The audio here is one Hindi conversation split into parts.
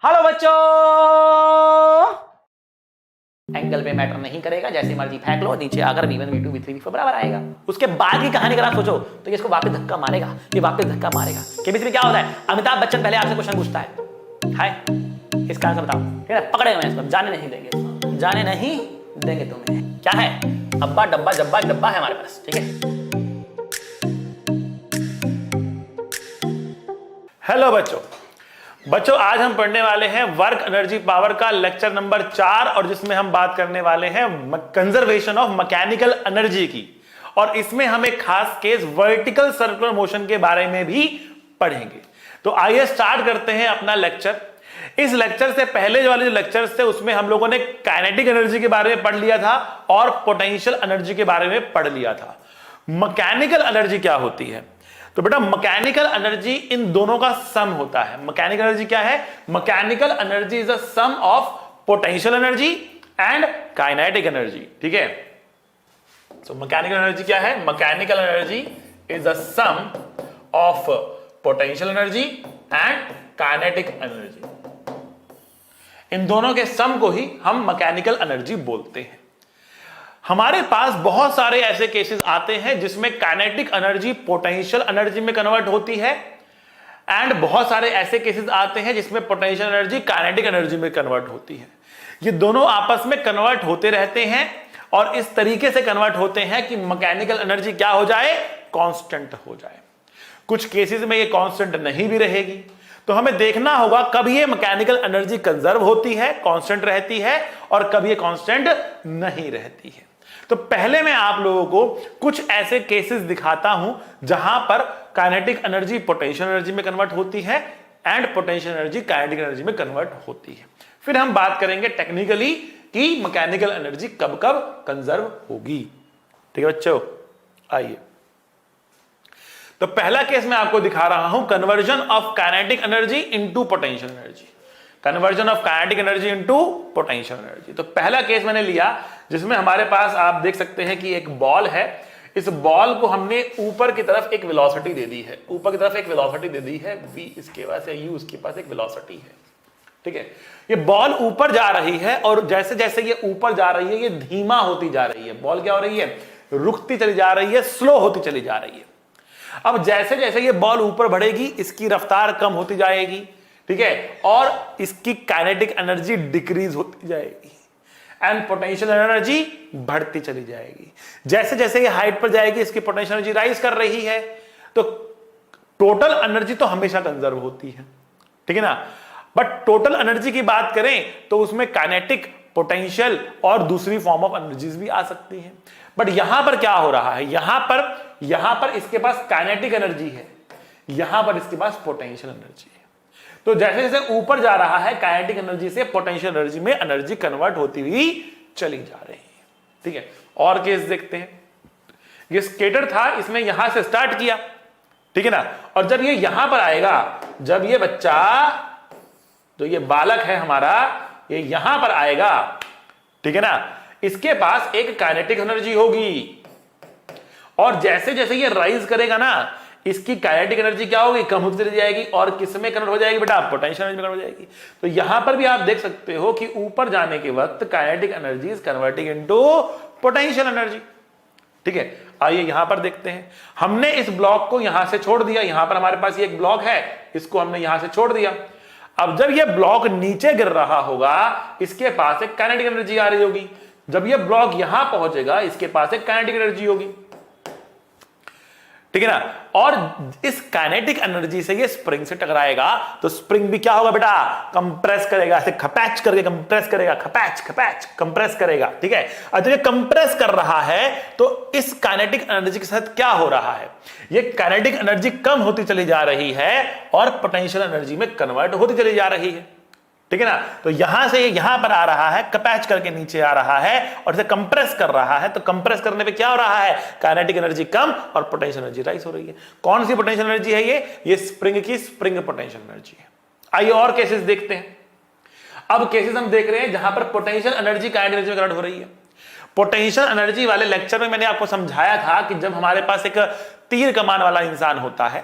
हेलो बच्चों, एंगल पे मैटर नहीं करेगा, जैसे मर्जी फेंक लो, नीचे आकर v1 v2 v3 v4 बराबर आएगा। उसके बाद की कहानी अगर आप सोचो तो ये इसको वापस धक्का मारेगा, ये वापस धक्का मारेगा। केमिस्ट्री में क्या होता है, अमिताभ बच्चन पहले आपसे क्वेश्चन पूछता है, हाय इसका आंसर बताओ, ठीक है, पकड़ेगा मैं इसको, जाने नहीं देंगे, जाने नहीं देंगे तुम्हें। क्या है, अब्बा डब्बा जब्बा डब्बा है हमारे पास, ठीक है। हेलो बच्चों, आज हम पढ़ने वाले हैं वर्क एनर्जी पावर का लेक्चर नंबर 4 और जिसमें हम बात करने वाले हैं कंजर्वेशन ऑफ मैकेनिकल एनर्जी की। और इसमें हम एक खास केस वर्टिकल सर्कुलर मोशन के बारे में भी पढ़ेंगे। तो आइए स्टार्ट करते हैं अपना लेक्चर। इस लेक्चर से पहले वाले जो लेक्चर्स थे उसमें हम लोगों ने काइनेटिक एनर्जी के बारे में पढ़ लिया था और पोटेंशियल एनर्जी के बारे में पढ़ लिया था। मैकेनिकल एनर्जी क्या होती है? तो बेटा मैकेनिकल एनर्जी इन दोनों का सम होता है। मैकेनिकल एनर्जी क्या है? Mechanical energy is a sum of potential energy and kinetic energy, ठीक है। सो मैकेनिकल एनर्जी क्या है? Mechanical energy is a sum of potential energy and kinetic energy. इन दोनों के सम को ही हम मैकेनिकल एनर्जी बोलते हैं। हमारे पास बहुत सारे ऐसे केसेस आते हैं जिसमें काइनेटिक एनर्जी पोटेंशियल एनर्जी में कन्वर्ट होती है एंड बहुत सारे ऐसे केसेस आते हैं जिसमें पोटेंशियल एनर्जी काइनेटिक एनर्जी में कन्वर्ट होती है। ये दोनों आपस में कन्वर्ट होते रहते हैं और इस तरीके से कन्वर्ट होते हैं कि मैकेनिकल एनर्जी क्या हो जाए? कांस्टेंट हो जाए। कुछ केसेस में ये कांस्टेंट नहीं भी रहेगी, तो हमें देखना होगा कब ये मैकेनिकल एनर्जी कंजर्व होती है, कांस्टेंट रहती है, और कब ये कांस्टेंट नहीं रहती है। तो पहले मैं आप लोगों को कुछ ऐसे केसेस दिखाता हूं जहां पर काइनेटिक एनर्जी पोटेंशियल एनर्जी में कन्वर्ट होती है and potential energy kinetic energy में कन्वर्ट होती है। फिर हम बात करेंगे टेक्निकली कि मैकेनिकल एनर्जी कब कब कंजर्व होगी, ठीक है बच्चों। आइए, तो पहला केस मैं आपको दिखा रहा हूं, conversion of kinetic energy into potential energy. Conversion of kinetic energy into potential energy. तो पहला केस मैंने लिया जिसमें हमारे पास आप देख सकते हैं कि एक बॉल है। इस बॉल को हमने ऊपर की तरफ एक वेलोसिटी दे दी है, ऊपर की तरफ एक वेलोसिटी दे दी है v, इसके पास है u, उसके पास एक वेलोसिटी है, ठीक है। ये बॉल ऊपर जा रही है और जैसे जैसे ये ऊपर जा रही है ये धीमा होती जा रही है। बॉल क्या हो रही है? रुकती चली जा रही है, स्लो होती चली जा रही है। अब जैसे जैसे ये बॉल ऊपर बढ़ेगी इसकी रफ्तार कम होती जाएगी, ठीक है, और इसकी काइनेटिक एनर्जी डिक्रीज होती जाएगी एंड पोटेंशियल एनर्जी बढ़ती चली जाएगी। जैसे जैसे ये हाइट पर जाएगी इसकी पोटेंशियल एनर्जी राइज कर रही है, तो टोटल एनर्जी तो हमेशा कंजर्व होती है, ठीक है ना। बट टोटल एनर्जी की बात करें तो उसमें काइनेटिक, पोटेंशियल और दूसरी फॉर्म ऑफ एनर्जीज भी आ सकती हैं। बट यहां पर क्या हो रहा है? यहां पर इसके पास काइनेटिक एनर्जी है, यहां पर इसके पास पोटेंशियल एनर्जी है। तो जैसे जैसे ऊपर जा रहा है काइनेटिक एनर्जी से पोटेंशियल एनर्जी में एनर्जी कन्वर्ट होती हुई चली जा रही है, ठीक है। और केस देखते हैं। ये स्केटर था, इसने यहां से स्टार्ट किया, ठीक है ना, और जब ये यहां पर आएगा, जब ये बच्चा, जो ये बालक है हमारा, ये यहां पर आएगा, ठीक है ना, इसके पास एक काइनेटिक एनर्जी होगी और जैसे जैसे ये राइज करेगा ना इसकी काइनेटिक एनर्जी क्या होगी? कम होती चली जाएगी और किस में कन्वर्ट हो जाएगी बेटा? पोटेंशियल एनर्जी में कन्वर्ट हो जाएगी। तो यहां पर भी आप देख सकते हो कि ऊपर जाने के वक्त kinetic energy is converting into potential energy, ठीक है। आइए यहां पर देखते हैं। हमने इस ब्लॉक को यहां से छोड़ दिया, यहां पर हमारे पास ये एक ब्लॉक है, इसको हमने यहां से छोड़ दिया। अब जब ये ब्लॉक नीचे गिर रहा होगा इसके पास एक काइनेटिक एनर्जी आ रही होगी। जब ये ब्लॉक यहां पहुंचेगा इसके पास एक काइनेटिक एनर्जी होगी, ठीक है ना। और इस काइनेटिक एनर्जी से ये स्प्रिंग से टकराएगा तो स्प्रिंग भी क्या होगा बेटा? कंप्रेस करेगा, ऐसे खपैच करके कंप्रेस करेगा, खपैच खपैच कंप्रेस करेगा, ठीक है। और जब ये कंप्रेस कर रहा है तो इस काइनेटिक एनर्जी के साथ क्या हो रहा है? ये काइनेटिक एनर्जी कम होती चली जा रही है और पोटेंशियल एनर्जी में कन्वर्ट होती चली जा रही है, ठीक है ना। तो यहां से यहां पर आ रहा है, कपैच करके नीचे आ रहा है और इसे कंप्रेस कर रहा है। तो कंप्रेस करने पे क्या हो रहा है? काइनेटिक एनर्जी कम और पोटेंशियल एनर्जी राइज हो रही है। कौन सी पोटेंशियल एनर्जी है ये स्प्रिंग की स्प्रिंग पोटेंशियल एनर्जी है। आइए और केसेस देखते हैं। अब केसेस हम देख रहे हैं जहां पर पोटेंशियल एनर्जी काइनेटिक एनर्जी में कन्वर्ट हो रही है। पोटेंशियल एनर्जी वाले लेक्चर में मैंने आपको समझाया था कि जब हमारे पास एक तीर कमान वाला इंसान होता है,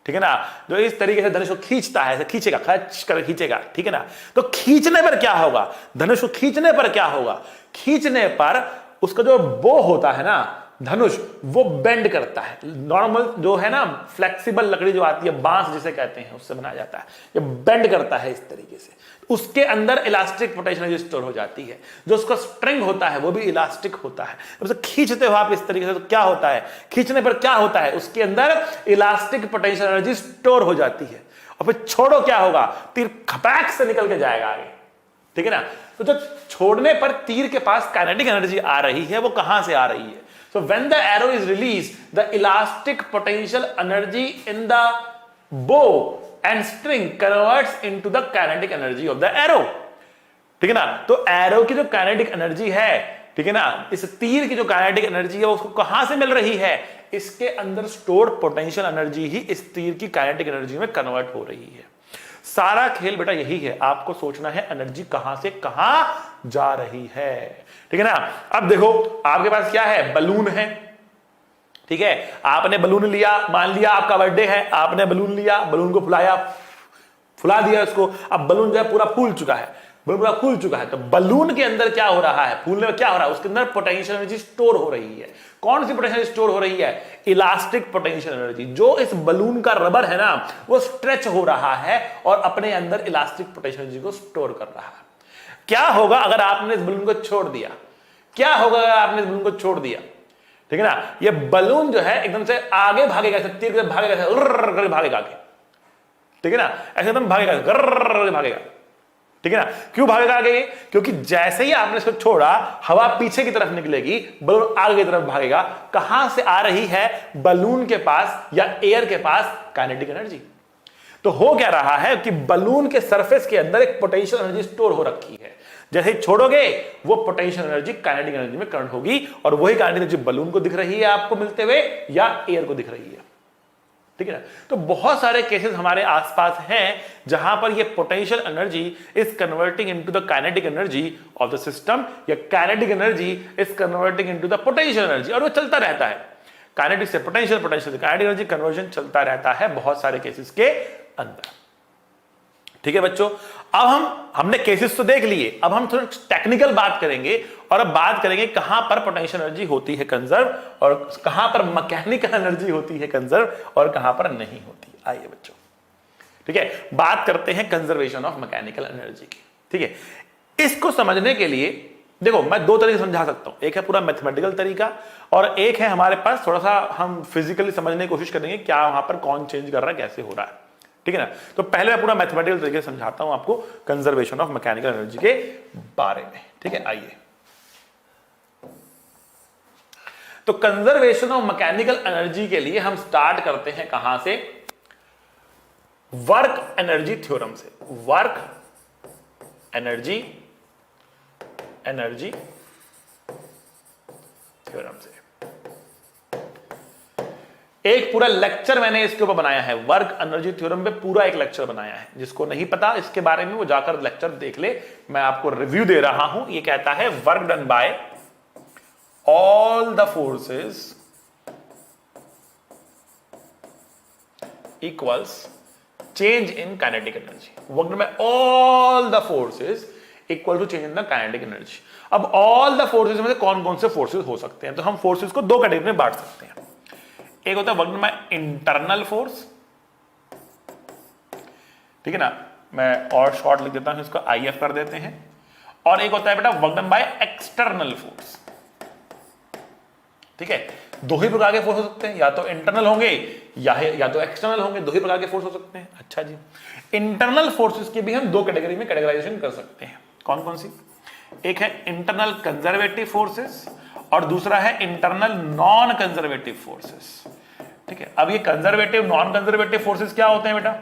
ठीक है ना, जो इस तरीके से धनुष को खींचता है, ऐसे खींचेगा, खच कर खींचेगा, ठीक है ना। तो खींचने पर क्या होगा, धनुष को खींचने पर क्या होगा, खींचने पर उसका जो बो होता है ना धनुष, वो बेंड करता है। नॉर्मल जो है ना फ्लेक्सिबल लकड़ी जो आती है, बांस जिसे कहते हैं, उससे बनाया जाता है, ये बेंड करता है इस तरीके से। उसके अंदर इलास्टिक पोटेंशियल एनर्जी स्टोर हो जाती है। जो उसका स्ट्रिंग होता है वो भी इलास्टिक होता है। उसे खींचते हो आप इस तरीके से तो क्या होता है, खींचने पर क्या होता है, उसके अंदर इलास्टिक पोटेंशियल एनर्जी स्टोर हो जाती है। और फिर छोड़ो क्या होगा, तीर खपैक से निकल के जाएगा आगे, ठीक है ना। तो जब छोड़ने पर तीर के पास काइनेटिक एनर्जी आ रही है, वो कहां से आ रही है। So when the arrow is released, the elastic potential energy in the bow and string converts into the kinetic energy of the arrow. ठीक है ना। तो एरो की जो काइनेटिक एनर्जी है, ठीक है ना, इस तीर की जो काइनेटिक एनर्जी है, उसको कहां से मिल रही है, इसके अंदर स्टोर्ड पोटेंशियल एनर्जी ही इस तीर की काइनेटिक एनर्जी में कन्वर्ट हो रही है। सारा खेल बेटा यही है, आपको सोचना है एनर्जी कहां से कहां जा रही है, ठीक है ना। अब देखो आपके पास क्या है, बलून है, ठीक है। आपने बलून लिया, मान लिया आपका बर्थडे है, आपने बलून लिया, बलून को फुलाया, फुला दिया उसको। अब बलून जो है पूरा फूल चुका है, बलून पूरा फूल चुका है। तो बलून के अंदर क्या हो रहा है, फूलने में क्या हो रहा है, उसके अंदर पोटेंशियल एनर्जी स्टोर हो रही है। कौन सी पोटेंशियल स्टोर हो रही है, इलास्टिक पोटेंशियल एनर्जी। जो इस बलून का रबर है ना, वो स्ट्रेच हो रहा है और अपने अंदर इलास्टिक पोटेंशियल एनर्जी को स्टोर कर रहा है। क्या होगा अगर आपने इस बलून को छोड़ दिया, क्या होगा अगर आपने इस बलून को छोड़ दिया, ठीक है ना। ये बलून जो है एकदम से आगे भागेगा, ऐसे तीर से भागेगा, ऐसे करके भागेगा आगे, ठीक है ना, ऐसे एकदम भागेगा, गर्र भागेगा, ठीक है ना। क्यों भागेगा आगे, क्योंकि जैसे ही आपने इसको छोड़ा, हवा पीछे की तरफ निकलेगी, बलून आगे की तरफ भागेगा। कहां से आ रही है, बलून के पास या एयर के पास काइनेटिक एनर्जी। तो हो क्या रहा है कि बलून के सरफेस के अंदर एक पोटेंशियल एनर्जी स्टोर हो रखी है। जैसे ही छोड़ोगे, वो पोटेंशियल एनर्जी काइनेटिक एनर्जी में कन्वर्ट होगी, और वही काइनेटिक एनर्जी बलून को दिख रही है आपको मिलते हुए, या एयर को दिख रही है, ठीक है ना। तो बहुत सारे केसेस हमारे आसपास हैं जहां पर ये potential energy is converting into the kinetic energy of the system, या kinetic energy is converting into the potential energy, और वो चलता रहता है। काइनेटिक से पोटेंशियल, पोटेंशियल से काइनेटिक एनर्जी कन्वर्जन चलता रहता है बहुत सारे केसेस के अंदर, ठीक है बच्चों। अब हमने केसेस तो देख लिए, अब हम थोड़ा टेक्निकल बात करेंगे, और अब बात करेंगे कहां पर पोटेंशियल एनर्जी होती है कंजर्व, और कहां पर मैकेनिकल एनर्जी होती है कंजर्व, और कहां पर नहीं होती। आइए बच्चों, ठीक है, बात करते हैं कंजर्वेशन ऑफ मैकेनिकल एनर्जी की, ठीक है। इसको समझने के लिए देखो मैं दो तरीके समझा सकता हूं, एक है पूरा मैथमेटिकल तरीका, और एक है हमारे पास थोड़ा सा हम फिजिकली समझने की कोशिश करेंगे क्या वहां पर कौन चेंज कर रहा है, कैसे हो रहा है, ठीक है ना। तो पहले मैं पूरा मैथमेटिकल तरीके से समझाता हूं आपको कंजर्वेशन ऑफ मैकेनिकल एनर्जी के बारे में, ठीक है। आइए, तो कंजर्वेशन ऑफ मैकेनिकल एनर्जी के लिए हम स्टार्ट करते हैं कहां से, वर्क एनर्जी थ्योरम से। वर्क एनर्जी थ्योरम से एक पूरा लेक्चर मैंने इसके ऊपर बनाया है, वर्क एनर्जी थ्योरम पे पूरा एक लेक्चर बनाया है। जिसको नहीं पता इसके बारे में वो जाकर लेक्चर देख ले, मैं आपको रिव्यू दे रहा हूं। ये कहता है work done by all the forces equals change in kinetic energy. Work done by all the forces equal to change in the kinetic energy. अब ऑल द फोर्सेस में से कौन कौन से फोर्सेस हो सकते हैं, तो हम फोर्सेस को दो कैटेगरी में बांट सकते हैं। एक होता है work done by internal force, ठीक है ना, मैं और शॉर्ट लिख देता हूं, इसको IF कर देते हैं। और एक होता है बेटा work done by external force, ठीक है। दो ही प्रकार के फोर्स हो सकते हैं, या तो इंटरनल होंगे या तो एक्सटर्नल होंगे, दो ही प्रकार के फोर्स हो सकते हैं। अच्छा जी, इंटरनल फोर्सेस की भी हम दो कैटेगरी में कैटेगराइजेशन कर सकते हैं। कौन कौन सी, एक है इंटरनल कंजर्वेटिव फोर्सेस और दूसरा है इंटरनल नॉन कंजर्वेटिव फोर्सेस, ठीक है। अब ये कंजर्वेटिव नॉन कंजर्वेटिव फोर्सेस क्या होते हैं बेटा,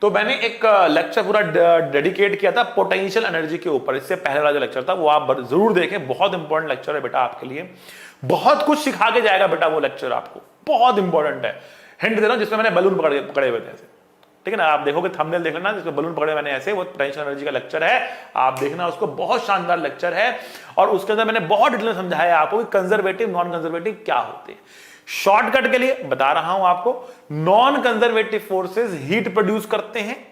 तो मैंने एक लेक्चर पूरा डेडिकेट किया था पोटेंशियल एनर्जी के ऊपर। इससे पहले वाला जो लेक्चर था वो आप जरूर देखें, बहुत इंपॉर्टेंट लेक्चर है बेटा आपके लिए, बहुत कुछ सिखा के जाएगा बेटा वो लेक्चर, आपको बहुत इंपॉर्टेंट है। हिंट दे रहा हूं, जिसमें मैंने बलून पकड़े हुए थे ऐसे, ठीक है ना। आप देखोगे थंबनेल देख लेना, जिसमें बलून पकड़े मैंने ऐसे, वो पोटेंशियल एनर्जी का लेक्चर है, आप देखना उसको, बहुत शानदार लेक्चर है। और उसके अंदर मैंने बहुत डिटेल समझाया आपको कि कंजर्वेटिव नॉन कंजर्वेटिव क्या होते हैं। शॉर्टकट के लिए बता रहा हूं आपको, non conservative forces heat produce करते हैं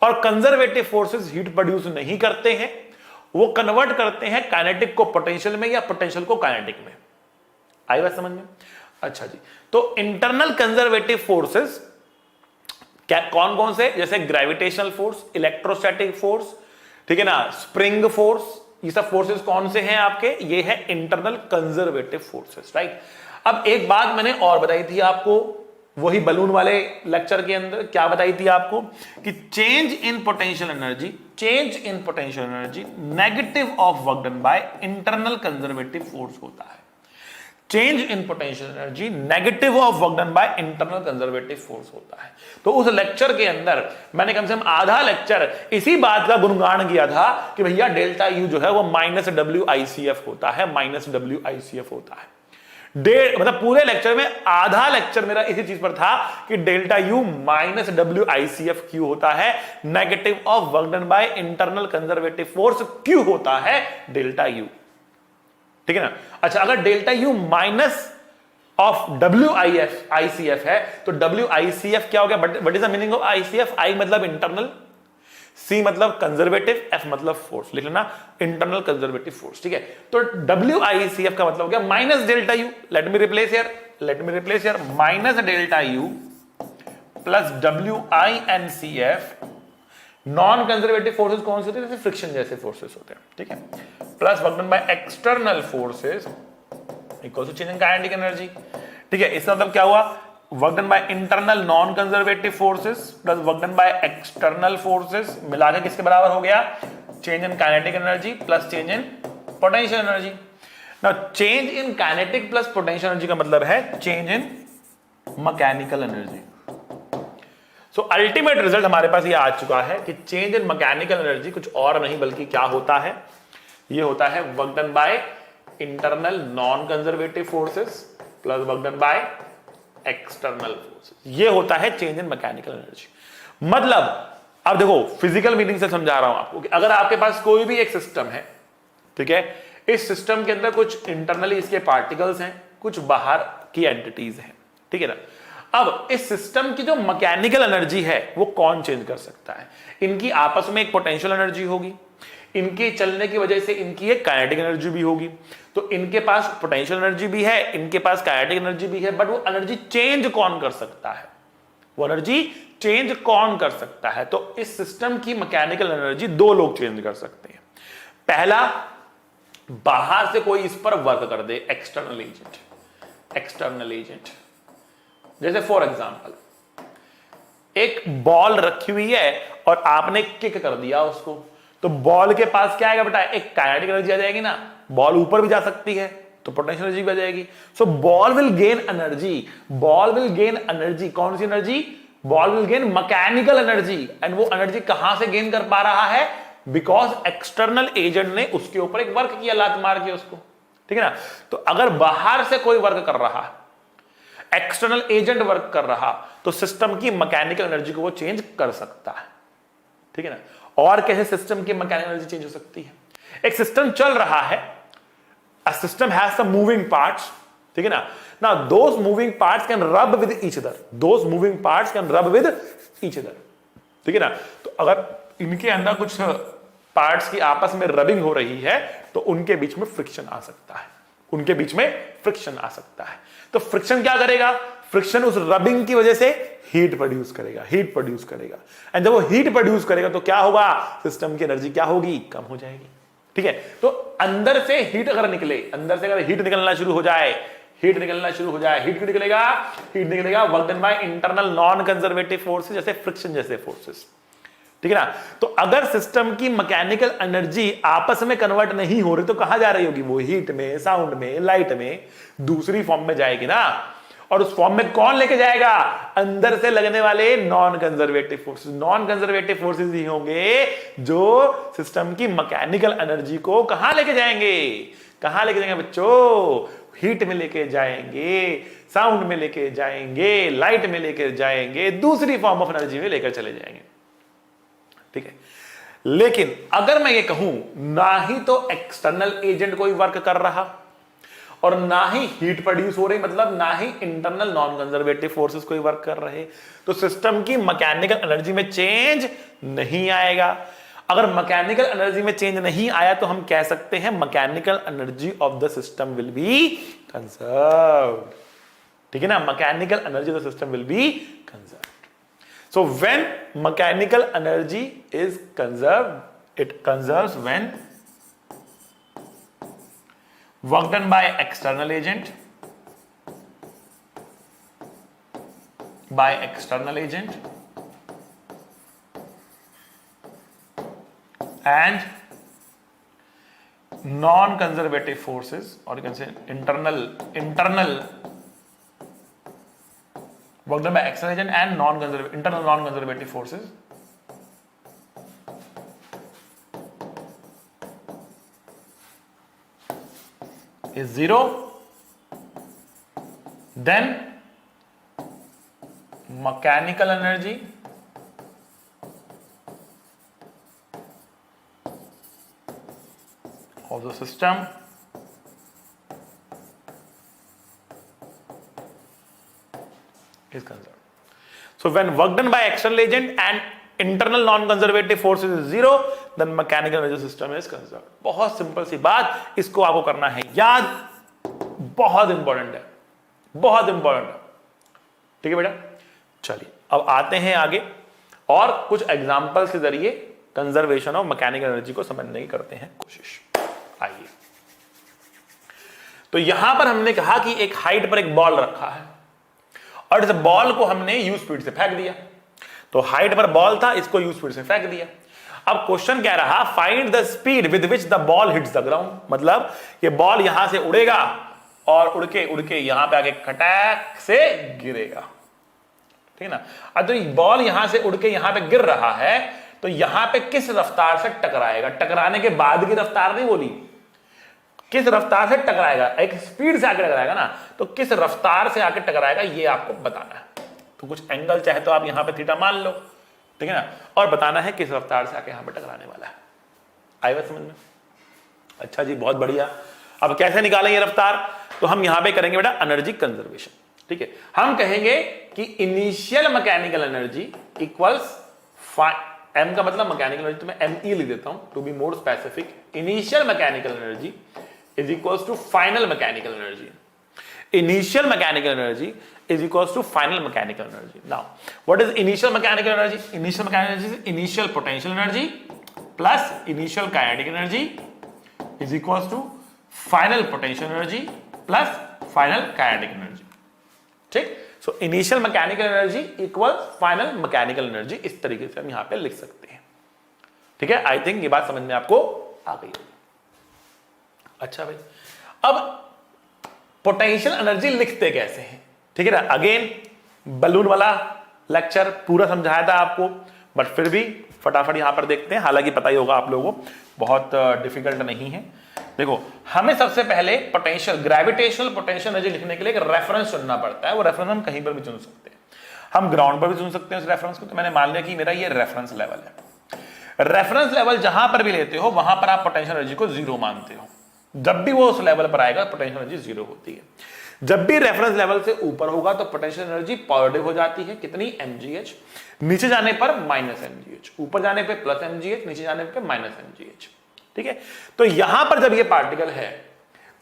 और कंजर्वेटिव फोर्सेस हीट प्रोड्यूस नहीं करते हैं, वो कन्वर्ट करते हैं काइनेटिक को पोटेंशियल में या पोटेंशियल को काइनेटिक में। आई बात समझ में? अच्छा जी, तो इंटरनल कंजर्वेटिव फोर्सेस क्या कौन कौन से, जैसे ग्रेविटेशनल फोर्स, इलेक्ट्रोस्टैटिक फोर्स, ठीक है ना, स्प्रिंग फोर्स, ये सब फोर्सेस कौन से हैं आपके, ये है इंटरनल कंजर्वेटिव फोर्सेस, राइट। अब एक बात मैंने और बताई थी आपको, वही बलून वाले लेक्चर के अंदर क्या बताई थी आपको, कि change in potential energy negative of work done by internal conservative force होता है। Change in potential energy negative of work done by internal conservative force होता है। तो उस लेक्चर के अंदर मैंने कम से कम आधा लेक्चर इसी बात का गुणगान किया था कि भैया डेल्टा यू जो है वो -WICF होता है, -WICF होता है। मतलब पूरे लेक्चर में आधा लेक्चर मेरा इसी चीज पर था कि डेल्टा यू -WICF क्यू होता है, negative of work done by internal conservative force Q होता है डेल्टा यू, ठीक है ना। अच्छा, अगर delta U minus of WICF है तो WICF क्या हो गया, what is the meaning of ICF? I मतलब इंटरनल, C मतलब कंजर्वेटिव, F मतलब फोर्स, लिख लेना इंटरनल कंजर्वेटिव फोर्स, ठीक है। तो WICF का मतलब हो गया minus delta U, let me replace here minus delta U plus WINCF। Non conservative forces कौन से होते हैं, जैसे फ्रिक्शन जैसे फोर्सेस होते हैं, ठीक है, plus work done by external forces equal to change in kinetic energy, ठीक है। इसका मतलब क्या हुआ, work done by internal non conservative forces plus work done by external forces मिलाकर किसके बराबर हो गया, change in kinetic energy plus change in potential energy. Now change in kinetic plus potential energy का मतलब है change in mechanical energy. So ultimate result हमारे पास ये आ चुका है कि चेंज इन मैकेनिकल एनर्जी कुछ और नहीं बल्कि क्या होता है, ये होता है work done by internal non conservative forces plus work done by external forces, ये होता है चेंज इन मैकेनिकल एनर्जी। मतलब अब देखो फिजिकल मीनिंग से समझा रहा हूं आपको कि अगर आपके पास कोई भी एक सिस्टम है, ठीक है, इस सिस्टम के अंदर कुछ इंटरनली इसके पार्टिकल्स हैं, कुछ बाहर की एंटिटीज हैं, ठीक है ना। अब इस सिस्टम की जो मैकेनिकल एनर्जी है वो कौन चेंज कर सकता है, इनकी आपस में एक पोटेंशियल एनर्जी होगी, इनके चलने की वजह से इनकी एक काइनेटिक एनर्जी भी होगी, तो इनके पास पोटेंशियल एनर्जी भी है, इनके पास काइनेटिक एनर्जी भी है, बट वो एनर्जी चेंज कौन कर सकता है, वो एनर्जी चेंज कौन कर सकता है। तो इस सिस्टम की मैकेनिकल एनर्जी दो लोग चेंज कर सकते हैं। पहला, बाहर से कोई इस पर वर्क कर दे, एक्सटर्नल एजेंट, जैसे फॉर एग्जांपल एक बॉल रखी हुई है और आपने किक कर दिया उसको, तो बॉल के पास क्या आएगा बेटा, एक काइनेटिक एनर्जी आ जाएगी ना, बॉल ऊपर भी जा सकती है तो पोटेंशियल एनर्जी भी आ जाएगी। So ball will gain energy, कौन सी energy, ball will gain mechanical energy, and वो एनर्जी कहां से गेन कर पा रहा है, बिकॉज एक्सटर्नल एजेंट ने उसके ऊपर एक वर्क किया, लात मार के उसको, ठीक है ना। तो अगर बाहर से कोई वर्क कर रहा, एक्सटर्नल एजेंट वर्क कर रहा, तो सिस्टम की मैकेनिकल एनर्जी को वो चेंज कर सकता है, ठीक है ना। और कैसे सिस्टम की मैकेनिकल एनर्जी चेंज हो सकती है, एक सिस्टम चल रहा है, a system has some moving parts, ठीक है ना। Now those moving parts can rub with each other, ठीक है ना। तो अगर इनके अंदर कुछ पार्ट्स की आपस में रबिंग हो रही है तो उनके बीच में फ्रिक्शन आ सकता है, तो फ्रिक्शन क्या करेगा, फ्रिक्शन उस रबिंग की वजह से हीट प्रोड्यूस करेगा, एंड जब वो हीट प्रोड्यूस करेगा तो क्या होगा, सिस्टम की एनर्जी क्या होगी, कम हो जाएगी, ठीक है। तो अंदर से हीट अगर निकले, हीट निकलना शुरू हो जाए, हीट क्यों निकलेगा, work done by internal non conservative forces, जैसे फ्रिक्शन जैसे फोर्सेस, ठीक है ना। तो अगर सिस्टम की मैकेनिकल एनर्जी आपस में कन्वर्ट नहीं हो रही तो कहां जा रही होगी, वो हीट में, साउंड में, लाइट में, दूसरी फॉर्म में जाएगी ना। और उस फॉर्म में कौन लेके जाएगा, अंदर से लगने वाले नॉन कंजर्वेटिव फोर्सेस ही होंगे जो सिस्टम की मैकेनिकल एनर्जी को कहां लेके जाएंगे बच्चों, हीट में लेके जाएंगे, साउंड में लेके जाएंगे, लाइट में लेके जाएंगे, दूसरी फॉर्म ऑफ एनर्जी में लेकर चले जाएंगे, ठीक है। लेकिन अगर मैं ये कहूं ना ही तो एक्सटर्नल एजेंट कोई वर्क कर रहा और ना ही हीट प्रोड्यूस हो रही, मतलब ना ही इंटरनल नॉन कंजर्वेटिव फोर्सेस कोई वर्क कर रहे, तो सिस्टम की मैकेनिकल एनर्जी में चेंज नहीं आएगा। अगर मैकेनिकल एनर्जी में चेंज नहीं आया तो हम कह सकते हैं mechanical energy of the system will be conserved. ठीक है ना, mechanical energy of the system will be conserved. So when mechanical energy is conserved, it conserves when work done by external agent, and non-conservative forces, or you can say internal work done by external agent and internal non-conservative forces is 0, then mechanical energy of the system is conserved. So when work done by external agent and internal non-conservative forces is 0, then mechanical energy system is conserved. बहुत सिंपल सी बात, इसको आपको करना है याद, बहुत इंपॉर्टेंट है, बहुत इंपॉर्टेंट है। ठीक है बेटा, चलिए अब आते हैं आगे और कुछ एग्जाम्पल्स के जरिए कंजर्वेशन ऑफ मैकेनिकल एनर्जी को समझने की करते हैं कोशिश। आइए, तो यहां पर हमने कहा कि एक हाइट पर एक बॉल रखा है और इस बॉल को हमने यू स्पीड से फेंक दिया। तो हाइट पर बॉल था, इसको यू स्पीड से फेंक दिया। अब क्वेश्चन कह रहा find the speed with which the ball hits the ground, मतलब ये बॉल यहां से उड़ेगा और उड़ के यहां पे आके खटैक से गिरेगा। ठीक है ना। अब तो बॉल यहां से उड़ के यहां पे गिर रहा है, तो यहां पे किस रफ्तार से टकराएगा, टकराने के बाद की रफ्तार नहीं बोली, किस रफ्तार से टकराएगा, एक स्पीड से आके टकराएगा ना, तो किस रफ्तार से आके टकराएगा ये आपको बताना है। तो कुछ एंगल चाहे तो आप यहां पे थीटा मान लो, ठीक है ना, और बताना है किस रफ्तार से आके यहां पे टकराने वाला है। आई बात समझ में? अच्छा जी, बहुत बढ़िया। अब कैसे निकालेंगे रफ्तार, तो हम यहां पे करेंगे बेटा एनर्जी कंजर्वेशन। ठीक है, हम कहेंगे कि initial mechanical energy equals M का मतलब मैकेनिकल एनर्जी, तो मैं एम ई लिख देता हूं to be more specific. Initial mechanical energy is equals to final mechanical energy. Initial mechanical energy is equals to final mechanical energy. Now, what is initial mechanical energy? Initial mechanical energy is initial potential energy plus initial kinetic energy is equals to final potential energy plus final kinetic energy. ठीक? So initial mechanical energy equals final mechanical energy, इस तरीके से हम यहां पे लिख सकते हैं। ठीक है, आई थिंक ये बात समझ में आपको आ गई होगी। अच्छा भाई, अब पोटेंशियल एनर्जी लिखते कैसे हैं? ठीक है ना, अगेन बलून वाला लेक्चर पूरा समझाया था आपको, बट फिर भी फटाफट यहां पर देखते हैं। हालांकि पता ही होगा आप लोगों को, बहुत डिफिकल्ट नहीं है। देखो, हमें सबसे पहले पोटेंशियल ग्रेविटेशनल पोटेंशियल एनर्जी लिखने के लिए एक रेफरेंस चुनना पड़ता है। वो रेफरेंस हम कहीं पर भी चुन सकते हैं, हम ग्राउंड पर भी चुन सकते हैं उस रेफरेंस को। तो मैंने मान लिया कि मेरा ये रेफरेंस लेवल है। रेफरेंस लेवल जहां पर भी लेते हो वहां पर आप पोटेंशियल एनर्जी को 0 मानते हो। जब भी वो उस लेवल पर आएगा पोटेंशियल एनर्जी 0 होती है। जब भी रेफरेंस लेवल से ऊपर होगा तो पोटेंशियल एनर्जी पॉजिटिव हो जाती है, कितनी, mgh। नीचे जाने पर -mgh, ऊपर जाने पे +mgh, नीचे जाने पे -mgh। ठीक है, तो यहां पर जब ये पार्टिकल है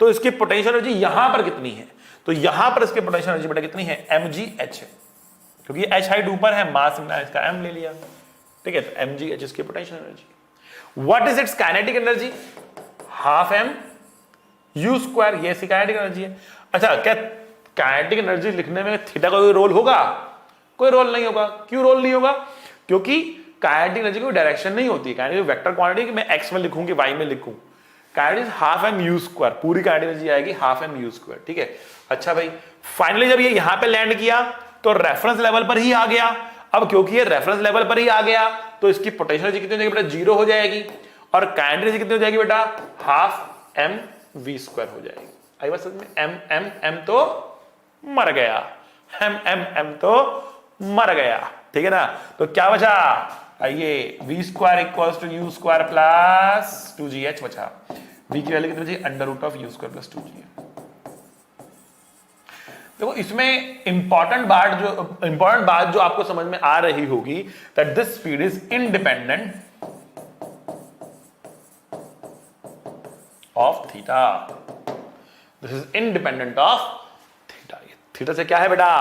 तो इसकी पोटेंशियल एनर्जी यहां पर कितनी है, तो यहां पर इसकी पोटेंशियल एनर्जी बेटा कितनी है, mgh है, क्योंकि h हाइट ऊपर है, मास हमने इसका m ले लिया। ठीक है, तो mgh इसकी potential energy. What is it's kinetic energy, half m u square, ये इसकी काइनेटिक एनर्जी है। अच्छा, क्या काइनेटिक एनर्जी लिखने में थीटा का कोई रोल होगा? कोई रोल नहीं होगा। क्यों रोल नहीं होगा? क्योंकि काइनेटिक एनर्जी की डायरेक्शन नहीं होती। काइनेटिक वेक्टर क्वांटिटी मैं x में लिखूं कि y में लिखूं, kinetic half m u square, पूरी काइनेटिक एनर्जी आएगी हाफ m u स्क्वायर। ठीक है, अच्छा भाई, फाइनली जब ये यहां पे लैंड किया तो रेफरेंस लेवल पर ही आ गया। अब क्योंकि ये रेफरेंस लेवल पर ही आ गया तो इसकी पोटेंशियल एनर्जी कितनी हो जाएगी बेटा, 0 हो जाएगी, और काइनेटिक एनर्जी कितनी हो जाएगी बेटा, हाफ m v स्क्वायर हो जाएगी। आई बात समझ में? m तो मर गया, m तो मर गया। ठीक है ना, तो क्या बचा, आइए, v square equals to u square plus 2gh बचा। v की वैल्यू कितनी बची, √u स्क्वायर प्लस 2g। देखो इसमें इंपॉर्टेंट बात जो आपको समझ में आ रही होगी that this speed is independent of theta. This is independent of theta. ये थीटा से क्या है बेटा?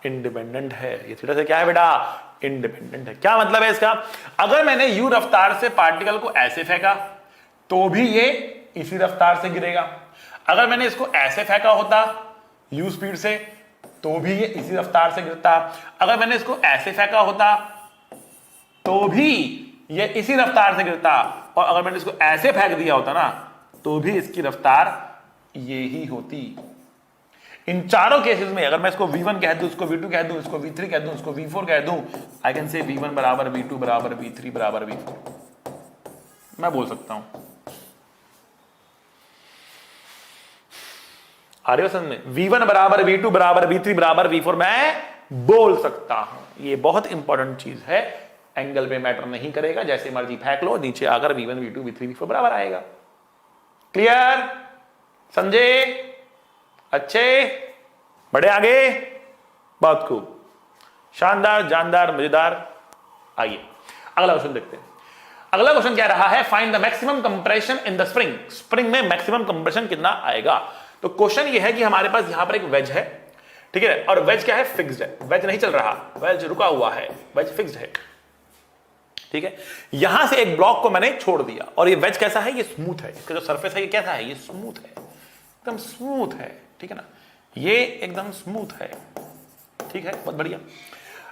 इंडिपेंडेंट है। ये थीटा से क्या है बेटा? इंडिपेंडेंट है। क्या मतलब है इसका? अगर मैंने u रफ्तार से पार्टिकल को ऐसे फेंका तो भी ये इसी रफ्तार से गिरेगा। अगर मैंने इसको ऐसे फेंका होता u स्पीड से तो भी ये इसी रफ्तार से गिरता। अगर मैंने इसको ऐसे फेंका होता तो भी ये इसी रफ्तार से गिरता। और अगर मैंने इसको ऐसे फेंक दिया होता ना तो भी इसकी रफ्तार ये ही होती। इन चारों केसेस में अगर मैं इसको v1 कह दूं, इसको v2 कह दूं, इसको v3 कह दूं, इसको v4 कह दूं, आई कैन से v1 बराबर v2 बराबर v3 बराबर v4 मैं बोल सकता हूं। आ रही हो समझ में? v1 बराबर v2 बराबर v3 बराबर v4 मैं बोल सकता हूं। ये बहुत इंपॉर्टेंट चीज है, एंगल पे मैटर नहीं करेगा, जैसे मर्जी फेंक लो, नीचे आकर v1 v2 v3 v4 बराबर आएगा। क्लियर? समझे? अच्छे? बड़े आगे? बहुत खूब, शानदार, जानदार, मजेदार। आइए अगला क्वेश्चन देखते हैं। अगला क्वेश्चन क्या रहा है? Find the maximum compression in the spring. Spring में मैक्सिमम कंप्रेशन कितना आएगा? तो क्वेश्चन ये है कि हमारे पास यहां पर एक वेज है, ठीक है, और वेज क्या है? फिक्स्ड है। वेज नहीं चल रहा, वेज रुका हुआ है, वेज फिक्स्ड है, ठीक है। यहां से एक ब्लॉक को मैंने छोड़ दिया और ये वेज कैसा है? ये स्मूथ है। इसका जो सरफेस है ये कैसा है? ये स्मूथ है, एकदम स्मूथ है, ठीक है ना, ये एकदम स्मूथ है, ठीक है, बहुत बढ़िया।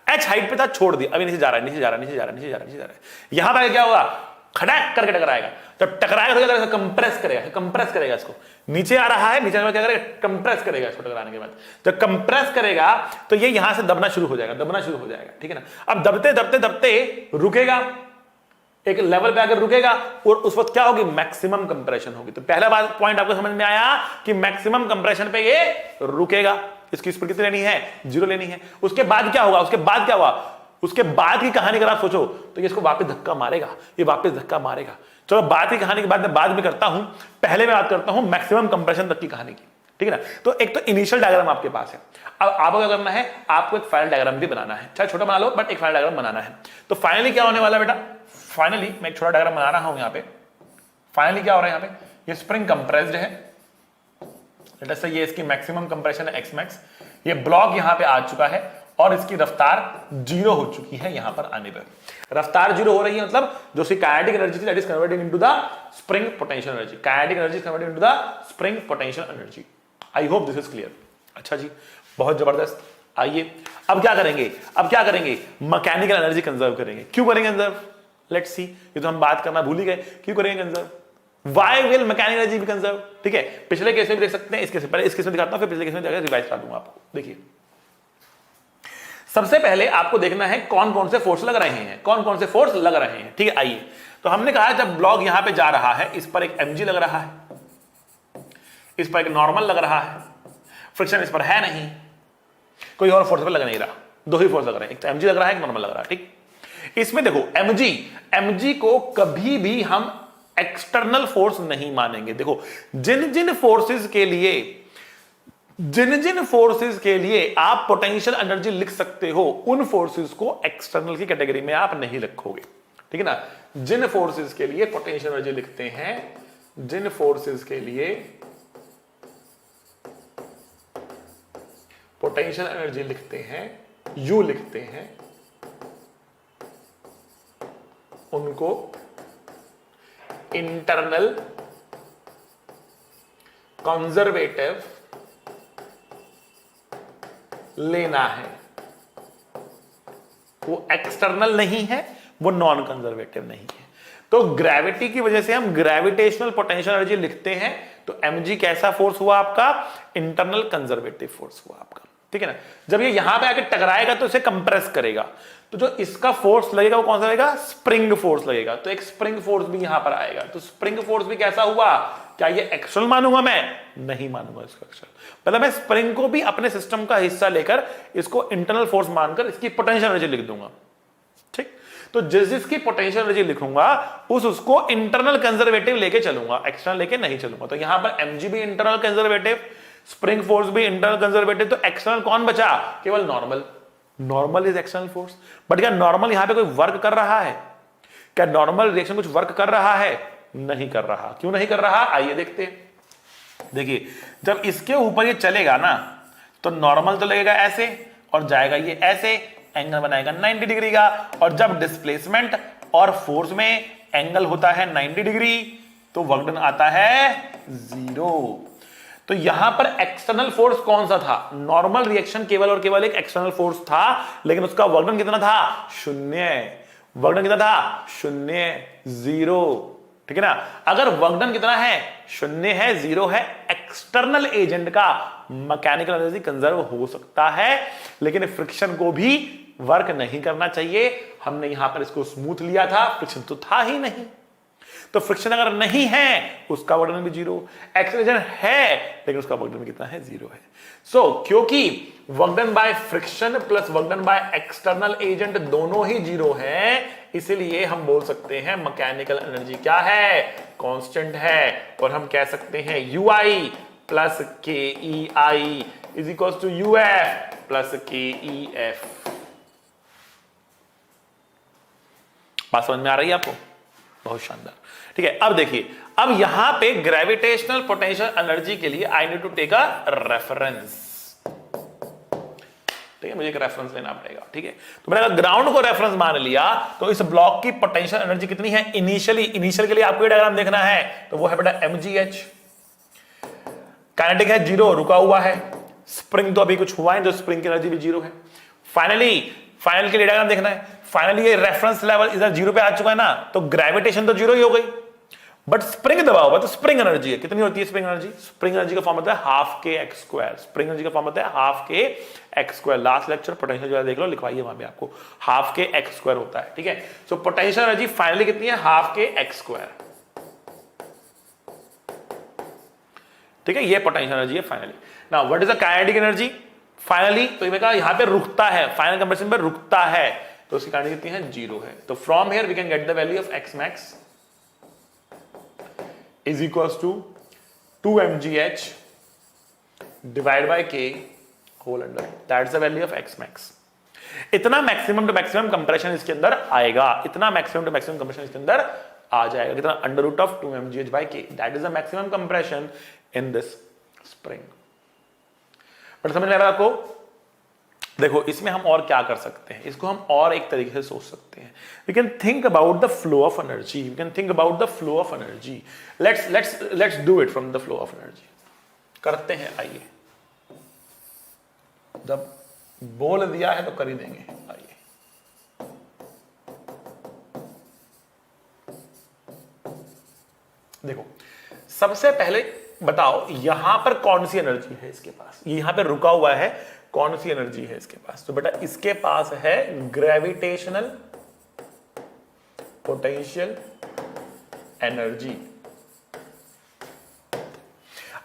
एच हाइट पे था, छोड़ दिया, अभी नीचे जा रहा है, नीचे जा रहा है, नीचे जा रहा है, नीचे जा रहा है, नीचे जा रहा है। यहां पर क्या होगा? खड़क करके टकराएगा। जब टकराएगा तो कंप्रेस करेगा, कंप्रेस करेगा इसको। नीचे आ रहा है, नीचे क्या करेगा? कंप्रेस करेगा इसको टकराने के बाद। जब कंप्रेस करेगा तो ये यहां से दबना शुरू हो जाएगा, दबना शुरू हो जाएगा, ठीक है ना। अब दबते दबते दबते रुकेगा, एक लेवल पे आकर रुकेगा और उस वक्त क्या होगी? मैक्सिमम कंप्रेशन होगी। तो पहला बात पॉइंट आपको समझ में आया कि मैक्सिमम कंप्रेशन पे ये रुकेगा। इसकी स्पीड कितनी लेनी है? 0 लेनी है। उसके बाद क्या होगा? उसके बाद क्या हुआ? उसके बाद की कहानी अगर आप सोचो तो ये इसको वापस धक्का मारेगा, ये वापस धक्का मारेगा। चलो बाद की कहानी के बाद मैं बाद में करता हूं, पहले मैं बात करता हूं मैक्सिमम कंप्रेशन तक की कहानी की, ठीक है ना। तो एक तो इनिशियल डायग्राम आपके पास है। अब आपको क्या करना है? आपको एक फाइनल डायग्राम भी बनाना है, चाहे छोटा बना लो बट एक फाइनल डायग्राम बनाना है। तो फाइनली क्या होने वाला बेटा? फाइनली मैं एक छोटा डायग्राम बना रहा हूं यहां पे। फाइनली क्या हो रहा है? यहां पे ये स्प्रिंग कंप्रेस्ड है, लेट अस से ये इसकी मैक्सिमम कंप्रेशन है x max। ये ब्लॉक यहां पे आ चुका है और इसकी रफ्तार 0 हो चुकी है। यहां पर आने पर रफ्तार 0 हो रही है, मतलब जो सी काइनेटिक एनर्जी थी that is converting into the spring potential energy. Kinetic energy is converting into the spring potential energy. I hope this is clear. अच्छा जी, बहुत जबरदस्त। आइए अब क्या करेंगे? अब क्या करेंगे? मैकेनिकल एनर्जी कंजर्व करेंगे। क्यों करेंगे कंजर्व? Let's see. ये तो हम बात करना भूल ही गए, क्यों करेंगे conserve? Why will mechanical energy B conserve? ठीक है, पिछले केस में भी देख सकते हैं, इस केस में, पहले इस केस में दिखाता हूं, फिर पिछले केस में रिवाइज कर दूंगा आपको। देखिए सबसे पहले आपको देखना है कौन कौन से फोर्स लग रहे हैं, कौन कौन से फोर्स लग रहे हैं, ठीक है। आइए, तो हमने कहा जब ब्लॉक यहां पे जा रहा है, इस पर एक mg लग रहा है, इस पर एक नॉर्मल लग रहा है, फ्रिक्शन इस पर है नहीं, कोई और फोर्स पर लग नहीं रहा, दो ही फोर्स लग रहे हैं, एक तो mg लग रहा है, एक नॉर्मल लग रहा है, ठीक। इसमें देखो mg को कभी भी हम एक्सटर्नल फोर्स नहीं मानेंगे। देखो जिन जिन फोर्सेस के लिए आप पोटेंशियल एनर्जी लिख सकते हो, उन फोर्सेस को एक्सटर्नल की कैटेगरी में आप नहीं रखोगे, ठीक है ना। जिन फोर्सेस के लिए पोटेंशियल एनर्जी लिखते हैं, जिन फोर्सेस के लिए पोटेंशियल एनर्जी लिखते हैं, यू लिखते हैं, उनको इंटरनल कंजर्वेटिव लेना है। वो एक्सटर्नल नहीं है, वो नॉन कंजर्वेटिव नहीं है। तो ग्रेविटी की वजह से हम ग्रेविटेशनल पोटेंशियल एनर्जी लिखते हैं, तो mg कैसा फोर्स हुआ आपका? इंटरनल कंजर्वेटिव फोर्स हुआ आपका, ठीक है ना। जब ये यहां पे आके टकराएगा तो इसे कंप्रेस करेगा, तो जो इसका फोर्स लगेगा वो कौन सा लगेगा? स्प्रिंग फोर्स लगेगा। तो एक स्प्रिंग फोर्स भी यहां पर आएगा। तो स्प्रिंग फोर्स भी कैसा हुआ? क्या ये एक्सटर्नल मानूंगा मैं? नहीं मानूंगा इसको एक्सटर्नल। मतलब मैं स्प्रिंग को भी अपने सिस्टम का हिस्सा लेकर इसको इंटरनल फोर्स मानकर इसकी पोटेंशियल एनर्जी लिख दूंगा, ठीक। तो जिस जिसकी पोटेंशियल एनर्जी लिखूंगा उसको इंटरनल कंजर्वेटिव लेके चलूंगा, एक्सटर्नल लेके नहीं चलूंगा। तो यहां पर mg भी इंटरनल कंजर्वेटिव, स्प्रिंग फोर्स भी इंटरनल कंजर्वेटिव, तो एक्सटर्नल कौन बचा? केवल normal. Normal is external force. But क्या नॉर्मल यहां पे कोई वर्क कर रहा है? क्या नॉर्मल रिएक्शन कुछ वर्क कर रहा है? नहीं कर रहा। क्यों नहीं कर रहा? आइए देखते हैं। देखिए, जब इसके ऊपर ये चलेगा ना, तो नॉर्मल तो लगेगा ऐसे और जाएगा ये ऐसे, एंगल बनाएगा 90 डिग्री का। और जब डिस्प्लेसमेंट और फोर्स में एंगल होता है 90 डिग्री, तो वर्क डन आता है 0। तो यहां पर एक्सटर्नल फोर्स कौन सा था? नॉर्मल रिएक्शन केवल और केवल एक एक्सटर्नल फोर्स था, लेकिन उसका वर्क डन कितना था? 0। वर्क डन कितना था? 0, 0। ठीक है ना? अगर वर्क डन कितना है? 0 है, 0 है, एक्सटर्नल एजेंट का मैकेनिकल एनर्जी कंजर्व हो सकता है, लेकिन फ्रिक्शन को भी वर्क नहीं करना चाहिए। हमने यहां पर इसको स्मूथ लिया था, फ्रिक्शन तो था ही नहीं। तो फ्रिक्शन अगर नहीं है, उसका वर्क डन भी 0। एक्सेलरेशन है, लेकिन उसका वर्क डन कितना है? 0 है। सो क्योंकि work done by friction plus work done by external agent दोनों ही 0 है, इसलिए हम बोल सकते हैं मैकेनिकल एनर्जी क्या है? कांस्टेंट है। और हम कह सकते हैं ui plus K E I is equal to UF plus K E F. बात समझ में आ रही है आपको? बहुत शानदार। ठीक है, अब देखिए, अब यहां पे ग्रेविटेशनल पोटेंशियल एनर्जी के लिए I need to take a reference. ठीक है, मुझे एक रेफरेंस लेना पड़ेगा। ठीक है, तो मैंने अगर ग्राउंड को रेफरेंस मान लिया, तो इस ब्लॉक की पोटेंशियल एनर्जी कितनी है इनिशियल के लिए आपको ये डायग्राम देखना है, तो वो है बेटा mgh। काइनेटिक है 0, रुका हुआ है। स्प्रिंग तो अभी कुछ हुआ है, तो स्प्रिंग की एनर्जी भी 0 है। फाइनल के लिए डायग्राम देखना है। फाइनली ये रेफरेंस लेवल इधर 0 पे आ चुका है ना, तो ग्रेविटेशन तो 0 ही हो गई, बट स्प्रिंग दबा हुआ, तो स्प्रिंग एनर्जी है। कितनी होती है स्प्रिंग एनर्जी? स्प्रिंग एनर्जी का फॉर्म होता है half K X square. Spring energy का फॉर्म होता है half K X square. Last lecture potential जो है देख लो, लिखवाइए वहां पे आपको हाफ के एक्स स्क्वायर होता है। ठीक है, सो पोटेंशियल एनर्जी फाइनली कितनी है? Half K X square. ठीक है, ये पोटेंशियल एनर्जी है finally. Now what is the kinetic energy finally? तो ये कहा यहां पे रुकता है, फाइनल कंप्रेशन पे रुकता है, तो उसकी काइनेटिक कितनी है? 0 है। तो from here we can get the value of X max is equals to 2 mgh divided by k whole under. That's the value of x max. इतना मैक्सिमम टू मैक्सिमम कंप्रेशन इसके अंदर आएगा, इतना मैक्सिमम टू मैक्सिमम कंप्रेशन इसके अंदर आ जाएगा। कितना? Under root of 2 mgh by k. That is the maximum compression in this spring. But समझ में आ रहा है आपको? देखो, इसमें हम और क्या कर सकते हैं, इसको हम और एक तरीके से सोच सकते हैं। We can think about the flow of energy, we can think about the flow of energy. Let's do it from the flow of energy. करते हैं, आइए। जब बोल दिया है तो कर ही देंगे। आइए, देखो, सबसे पहले बताओ यहां पर कौन सी एनर्जी है इसके पास? यहां पे रुका हुआ है, कौन सी एनर्जी है इसके पास? तो बेटा इसके पास है ग्रेविटेशनल पोटेंशियल एनर्जी।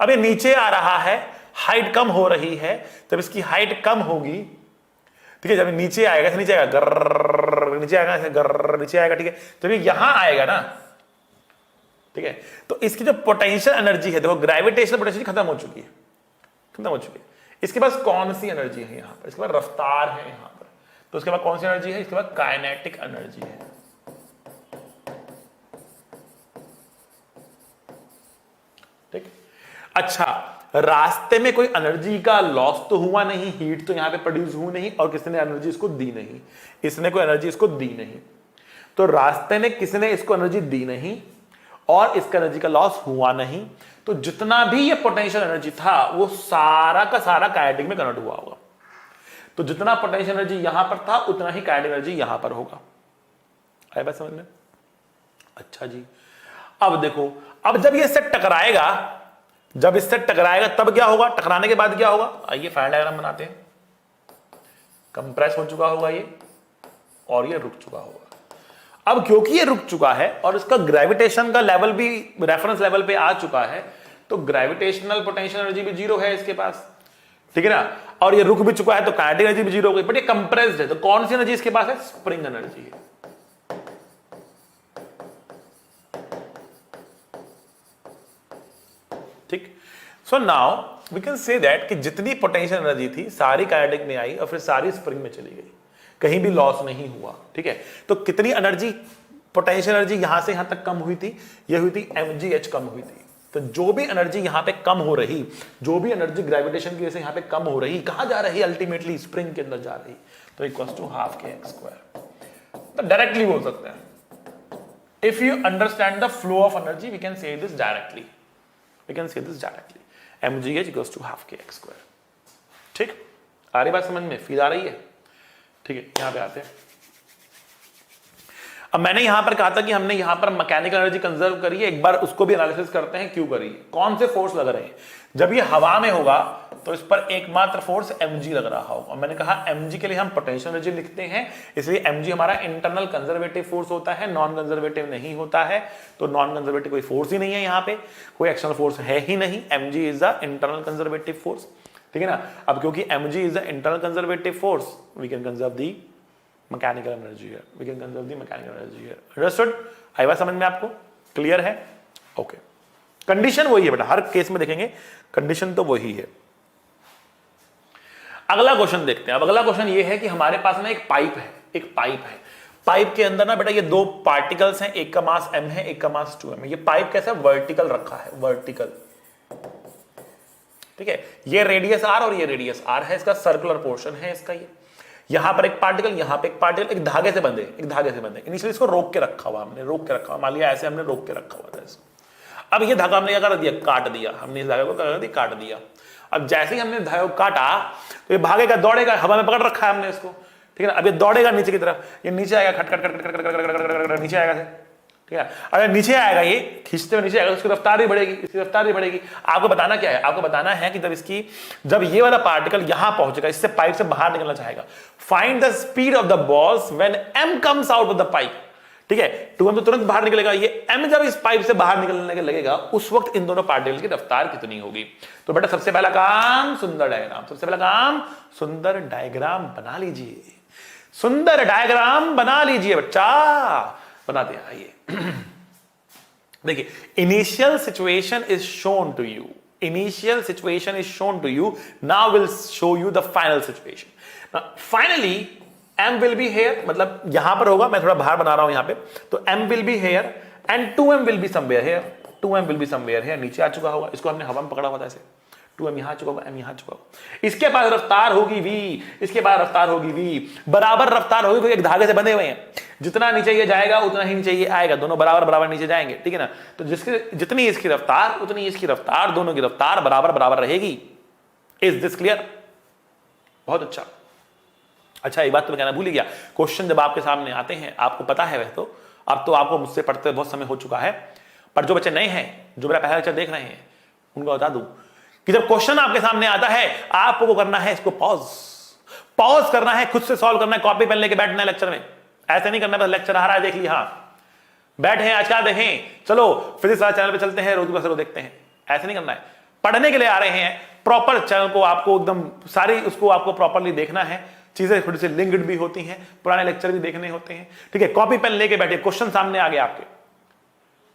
अब ये नीचे आ रहा है, हाइट कम हो रही है। जब इसकी हाइट कम होगी, ठीक है, जब नीचे आएगा, नीचे आएगा गर्र, नीचे आएगा ऐसे गर्र, नीचे आएगा। ठीक है, जब ये यहां आएगा ना, ठीक है, तो इसकी जो पोटेंशियल एनर्जी है, देखो ग्रेविटेशनल पोटेंशियल खत्म हो चुकी है, खत्म हो चुकी है। इसके पास कौन सी एनर्जी है यहां पर? इसके पास रफ्तार है यहां पर। तो उसके बाद कौन सी एनर्जी है? इसके बाद काइनेटिक एनर्जी है। ठीक, अच्छा, रास्ते में कोई एनर्जी का लॉस तो हुआ नहीं, हीट तो यहां पे प्रोड्यूस हुई नहीं, और किसी ने एनर्जी इसको दी नहीं, इसने कोई एनर्जी इसको दी नहीं। तो रास्ते में किसी ने इसको एनर्जी दी नहीं और इसका एनर्जी का लॉस हुआ नहीं, तो जितना भी ये पोटेंशियल एनर्जी था वो सारा का सारा काइनेटिक में कन्वर्ट हुआ होगा। तो जितना पोटेंशियल एनर्जी यहां पर था, उतना ही काइनेटिक एनर्जी यहां पर होगा। आया बात समझ में? अच्छा जी, अब देखो, अब जब ये इससे टकराएगा, जब इससे टकराएगा तब क्या होगा? टकराने के बाद क्या होगा? आइए फायर डायग्राम बनाते हैं। कंप्रेस हो चुका होगा ये, और ये रुक चुका होगा। अब क्योंकि ये रुक चुका है और इसका ग्रेविटेशन का लेवल भी रेफरेंस लेवल पे आ चुका है, तो ग्रेविटेशनल पोटेंशियल एनर्जी भी 0 है इसके पास। ठीक है ना, और ये रुक भी चुका है, तो काइनेटिक एनर्जी भी 0 हो गई। बट ये कंप्रेस्ड है, तो कौन सी एनर्जी इसके पास है? स्प्रिंग एनर्जी है। ठीक, so now we can say that कि जितनी पोटेंशियल एनर्जी थी सारी काइनेटिक में आई और फिर सारी स्प्रिंग में चली गई, कहीं भी लॉस नहीं हुआ। ठीक है, तो कितनी एनर्जी, पोटेंशियल एनर्जी यहां से यहां तक कम हुई थी, ये हुई थी mgh कम हुई थी। तो जो भी एनर्जी यहां पे कम हो रही, जो भी एनर्जी ग्रेविटेशन की वजह से यहां पे कम हो रही, कहां जा रही, अल्टीमेटली स्प्रिंग के अंदर जा रही, तो equals to half K X square. तो डायरेक्टली बोल सकते हैं, if you understand the flow of energy we can say this directly, we can say this directly, mgh equals to half K X square. ठीक, आ रही बात समझ में, फील आ रही है? ठीक है, यहां पे आते हैं। अब मैंने यहां पर कहा था कि हमने यहां पर मैकेनिकल एनर्जी कंजर्व करी है, एक बार उसको भी एनालिसिस करते हैं क्यों करी है, कौन से फोर्स लग रहे हैं। जब ये हवा में होगा तो इस पर एकमात्र फोर्स mg लग रहा होगा, और मैंने कहा mg के लिए हम पोटेंशियल एनर्जी लिखते हैं, इसलिए mg हमारा इंटरनल कंजर्वेटिव फोर्स होता है, नॉन कंजर्वेटिव नहीं होता है। तो नॉन कंजर्वेटिव कोई फोर्स ही नहीं है, यहाँ पे कोई एक्सटर्नल फोर्स है ही नहीं, mg is the internal conservative force. ठीक है ना, अब क्योंकि mg is the internal conservative force, we can conserve the mechanical energy here, we can conserve the mechanical energy here. Understood? आई बात समझ में आपको? क्लियर है? ओके, कंडीशन वही है बेटा, हर केस में देखेंगे कंडीशन तो वही है। अगला क्वेश्चन देखते हैं। अब अगला क्वेश्चन ये है कि हमारे पास ना एक पाइप है, एक पाइप है, पाइप के अंदर ना बेटा ये दो पार्टिकल्स हैं, एक का मास m है, एक का मास 2m है। ये पाइप कैसा वर्टिकल रखा है, वर्टिकल। ठीक है, ये रेडियस r और ये रेडियस r है, इसका सर्कुलर पोर्शन है इसका। ये यहां पर एक पार्टिकल, यहां पे एक पार्टिकल, एक धागे से बंधे, एक धागे से बंधे। इनिशियली इसको रोक के रखा हुआ, हमने रोक के रखा हुआ, मान लिया ऐसे हमने रोक के रखा हुआ था इसको। अब ये धागा हमने क्या कर दिया, काट दिया, हमने इस धागे को क्या कर दिया, काट दिया। अब जैसे ही हमने धागे को काटा तो ये भागेगा, दौड़ेगा, हवा में पकड़ रखा है हमने इसको। ठीक है ना, अब ये दौड़ेगा नीचे की तरफ, ये नीचे आएगा, खट खट खट खट खट खट खट नीचे आएगा। ठीक है, अगर नीचे आएगा, ये खींचते हुए नीचे आएगा, उसकी रफ्तार भी बढ़ेगी, इसकी रफ्तार भी बढ़ेगी। आपको बताना क्या है, आपको बताना है कि जब ये वाला पार्टिकल यहां पहुंचेगा, इससे पाइप से बाहर निकलना चाहेगा, find the speed of the balls when m comes out of the pipe. ठीक है, 2m तो तुरंत बाहर निकलेगा, ये m जब इस पाइप से बाहर निकलने के लगेगा, उस वक्त इन दोनों पार्टिकल की रफ्तार कितनी होगी। तो बेटा सबसे पहला काम सुंदर डायग्राम, सबसे पहला काम सुंदर डायग्राम बना लीजिए, सुंदर डायग्राम बना लीजिए बच्चा, बनाते हैं। आइए देखिए, initial situation is shown to you, initial situation is shown to you, now will show you the final situation. Finally m will be here, मतलब यहां पर होगा, मैं थोड़ा बाहर बना रहा हूं यहां पे, तो m will be here and 2m will be somewhere here, 2m will be somewhere here, नीचे आ चुका होगा, इसको हमने हवा में पकड़ा हुआ था ऐसे, 2m यहां आ चुका होगा, m यहां आ चुका होगा। इसके बाद रफ्तार होगी v, इसके बाद रफ्तार होगी v, बराबर रफ्तार होगी, क्योंकि एक धागे से बंधे हुए हैं, जितना नीचे ये जाएगा उतना ही नीचे ये आएगा, दोनों बराबर बराबर नीचे जाएंगे। ठीक है ना, तो जितनी इसकी रफ्तार उतनी इसकी रफ्तार, दोनों की रफ्तार बराबर बराबर रहेगी। Is this clear? बहुत अच्छा। अच्छा, ये बात तो मैं कहना भूल ही गया, क्वेश्चन जब आपके सामने आते हैं, आपको पता है वैसे तो, अब तो आपको मुझसे पढ़ते बहुत समय हो चुका है, पर जो बच्चे नए हैं, जो मेरा पहला लेक्चर देख रहे हैं, उनको बता दूं कि जब क्वेश्चन आपके सामने आता है, आपको करना है इसको पॉज करना है, खुद से सॉल्व करना है, कॉपी पेन लेके बैठना है लेक्चर में। ऐसे नहीं करना बस लेक्चर आ रहा है देख लिया, हाँ बैठे आज क्या देखें, चलो फिजिक्स वाला चैनल पे चलते हैं, रोज को देखते हैं, ऐसे नहीं करना है। पढ़ने के लिए आ रहे हैं, प्रॉपर चैनल को आपको एकदम सारी उसको आपको प्रॉपरली देखना है, चीजें थोड़ी सी लिंक्ड भी होती हैं, पुराने लेक्चर भी देखने होते हैं। ठीक है, कॉपी पेन लेके बैठे, क्वेश्चन सामने आ गया आपके,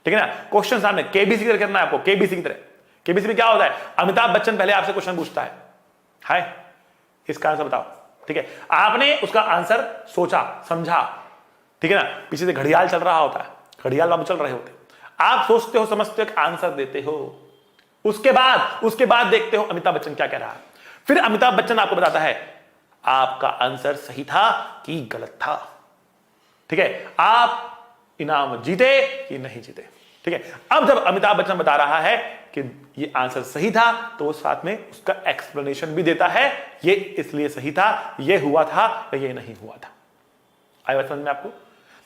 ठीक है ना, क्वेश्चन सामने, केबीसी की तरह करना है आपको, केबीसी की तरह। केबीसी में क्या होता है, अमिताभ बच्चन पहले आपसे क्वेश्चन पूछता है, हाय इसका आंसर बताओ। ठीक है, आपने उसका आंसर सोचा समझा, ठीक है ना, पीछे से घड़ियाल चल रहा होता है, घड़ियाल बाबू चल रहे होते, आप सोचते हो समझते हो, आंसर देते हो, उसके बाद देखते हो अमिताभ बच्चन क्या कह रहा है, फिर अमिताभ बच्चन आपको बताता है आपका आंसर सही था कि गलत था। ठीक है, आप इनाम जीते कि नहीं जीते। ठीक है, अब जब अमिताभ बच्चन बता रहा है कि ये आंसर सही था, तो वो साथ में उसका एक्सप्लेनेशन भी देता है, ये इसलिए सही था, ये हुआ था या ये नहीं हुआ था। आई बात समझ में आपको?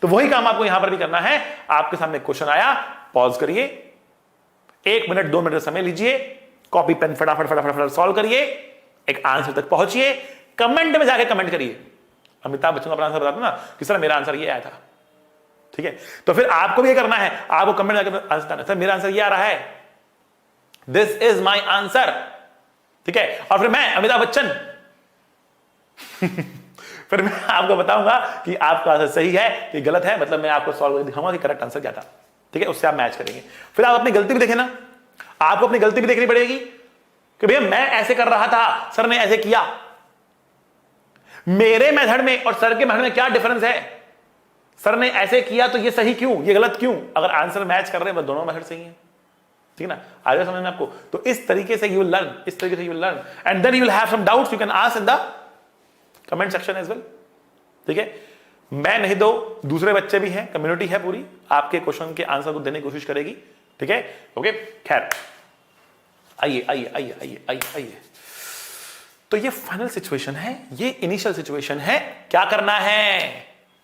तो वही काम आपको यहां पर भी करना है। आपके सामने क्वेश्चन आया, पॉज करिए, 1 मिनट 2 मिनट समय लीजिए, कॉपी पेन फटाफट फटाफट फटाफट सॉल्व करिए, एक आंसर तक पहुंचिए, कमेंट में जाके कमेंट करिए, अमिताभ बच्चन अपना आंसर बताता ना कि सर मेरा आंसर ये आया था। ठीक है, तो फिर आपको भी ये करना है, आपको कमेंट में जाकर आंसर, सर मेरा आंसर ये आ रहा है, दिस इज माई आंसर। ठीक है, और फिर मैं अमिताभ बच्चन फिर मैं आपको बताऊंगा कि आपका आंसर सही है कि गलत है, मतलब मैं आपको सॉल्व करके दिखाऊंगा कि करेक्ट आंसर क्या था। ठीक है, उससे आप मैच करेंगे, फिर आप अपनी गलती भी देखें ना, आपको अपनी गलती भी देखनी पड़ेगी, कि भैया मैं ऐसे कर रहा था, सर ने ऐसे किया, मेरे मेथड में और सर के मेथड में क्या डिफरेंस है, सर ने ऐसे किया तो ये सही क्यों, ये गलत क्यों। अगर आंसर मैच कर रहे हैं, दोनों मेथड सही है, ठीक है ना। आ जाए समझ में आपको। तो इस तरीके से यू विल लर्न, इस तरीके से you will learn, and then you will have some doubts, you can ask in the comment section as well, ठीक है। मैं नहीं दो, दूसरे बच्चे भी हैं, कम्युनिटी है पूरी, आपके क्वेश्चन के आंसर को देने की कोशिश करेगी, ठीक है। ओके, खैर आइए आइए आइए आइए आइए आइए। तो ये फाइनल सिचुएशन है, ये इनिशियल सिचुएशन है। क्या करना है,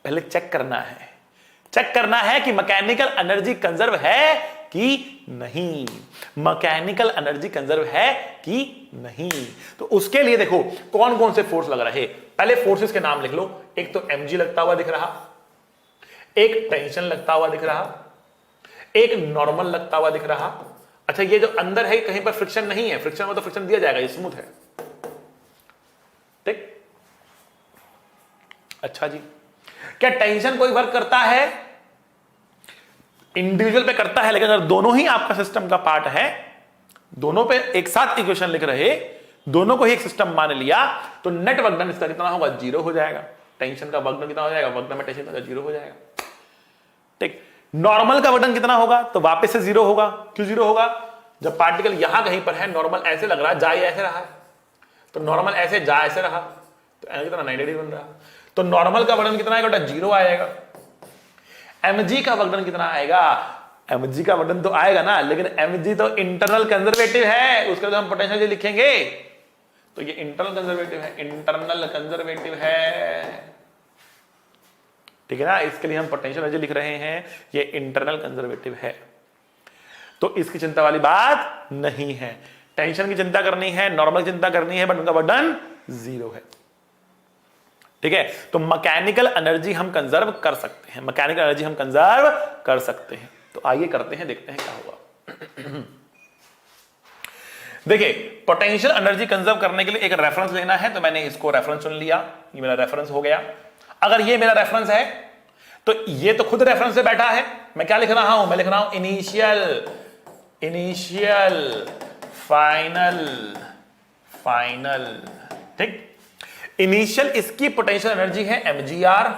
पहले चेक करना है, चेक करना है कि मैकेनिकल एनर्जी कंजर्व है कि नहीं, मैकेनिकल एनर्जी कंजर्व है कि नहीं। तो उसके लिए देखो कौन कौन से फोर्स लग रहे, पहले फोर्सेस के नाम लिख लो। एक तो mg लगता हुआ दिख रहा, एक टेंशन लगता हुआ दिख रहा, एक नॉर्मल लगता हुआ दिख रहा। अच्छा, ये जो अंदर है कहीं पर फ्रिक्शन नहीं है, फ्रिक्शन में तो फ्रिक्शन दिया जाएगा, ये स्मूथ है, ठीक। अच्छा जी, क्या टेंशन कोई वर्क करता है, इंडिविजुअल पे करता है, लेकिन अगर दोनों ही आपका सिस्टम का पार्ट है, दोनों पे एक साथ इक्वेशन लिख रहे, दोनों को ही एक सिस्टम मान लिया, तो नेट वर्क डन इसका कितना होगा, 0 हो जाएगा। टेंशन का वर्क डन कितना हो जाएगा, वर्क डन में टेंशन का 0 हो जाएगा, ठीक। नॉर्मल का वर्क डन कितना होगा, तो वापस से 0 होगा। क्यों 0 होगा, जब पार्टिकल यहां कहीं पर है, नॉर्मल ऐसे लग रहा है, जा ऐसे रहा है, तो नॉर्मल ऐसे जा ऐसे रहा, तो एनर्जी कितना 90 बन रहा, तो नॉर्मल का वर्क डन कितना आएगा, 0 आएगा। mg का वर्क डन कितना आएगा, mg का वर्क डन तो आएगा ना, लेकिन mg तो इंटरनल कंजर्वेटिव है, उसके लिए हम पोटेंशियल लिखेंगे, तो ये इंटरनल कंजर्वेटिव है, इंटरनल कंजर्वेटिव है, ठीक है ना। इसके लिए हम पोटेंशियल एनर्जी लिख रहे हैं, ये इंटरनल कंजर्वेटिव है, तो इसकी चिंता वाली बात नहीं है। टेंशन की चिंता करनी है, नॉर्मल चिंता करनी है, बट उनका वर्क डन 0 है, ठीक है। तो मैकेनिकल एनर्जी हम कंजर्व कर सकते हैं, मैकेनिकल एनर्जी हम कंजर्व कर सकते हैं। तो आइए करते हैं, देखते हैं क्या हुआ। देखिए, पोटेंशियल एनर्जी कंजर्व करने के लिए एक रेफरेंस लेना है, तो मैंने इसको रेफरेंस चुन लिया, ये मेरा रेफरेंस हो गया। अगर ये मेरा रेफरेंस है, तो ये तो खुद रेफरेंस से बैठा है, मैं क्या लिख रहा हूं, मैं लिख रहा हूं इनिशियल, इनिशियल, फाइनल, फाइनल, ठीक। इनिशियल इसकी पोटेंशियल एनर्जी है mgr,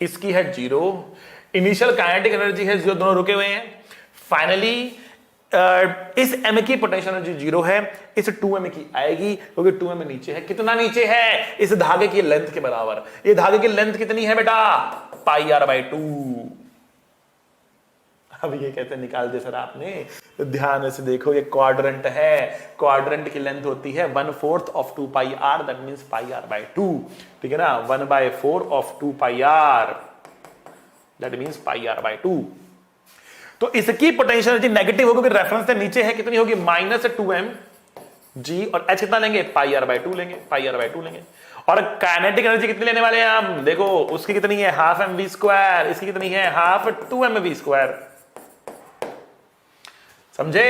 इसकी है 0, इनिशियल काइनेटिक एनर्जी है 0, दोनों रुके हुए हैं। फाइनली इस m की पोटेंशियल एनर्जी 0 है, इस 2m की आएगी, क्योंकि 2m नीचे है। कितना नीचे है, इस धागे की लेंथ के बराबर। ये धागे की लेंथ कितनी है बेटा, πr/2। अब ये कैसे निकाल दिया सर आपने, तो ध्यान से देखो, ये क्वाड्रेंट है, क्वाड्रेंट की लेंथ होती है 1/4 of 2πr, that means πr/2, ठीक है ना। 1/4 of 2πr, that means πr/2। तो इसकी पोटेंशियल एनर्जी नेगेटिव होगी, क्योंकि रेफरेंस से नीचे है, कितनी होगी, -2m g, और h कितना लेंगे, πr/2 लेंगे, πr/2 लेंगे। और काइनेटिक एनर्जी कितनी लेने वाले हैं हम, देखो उसकी कितनी है, 12mv², इसकी कितनी है, 12 समझे,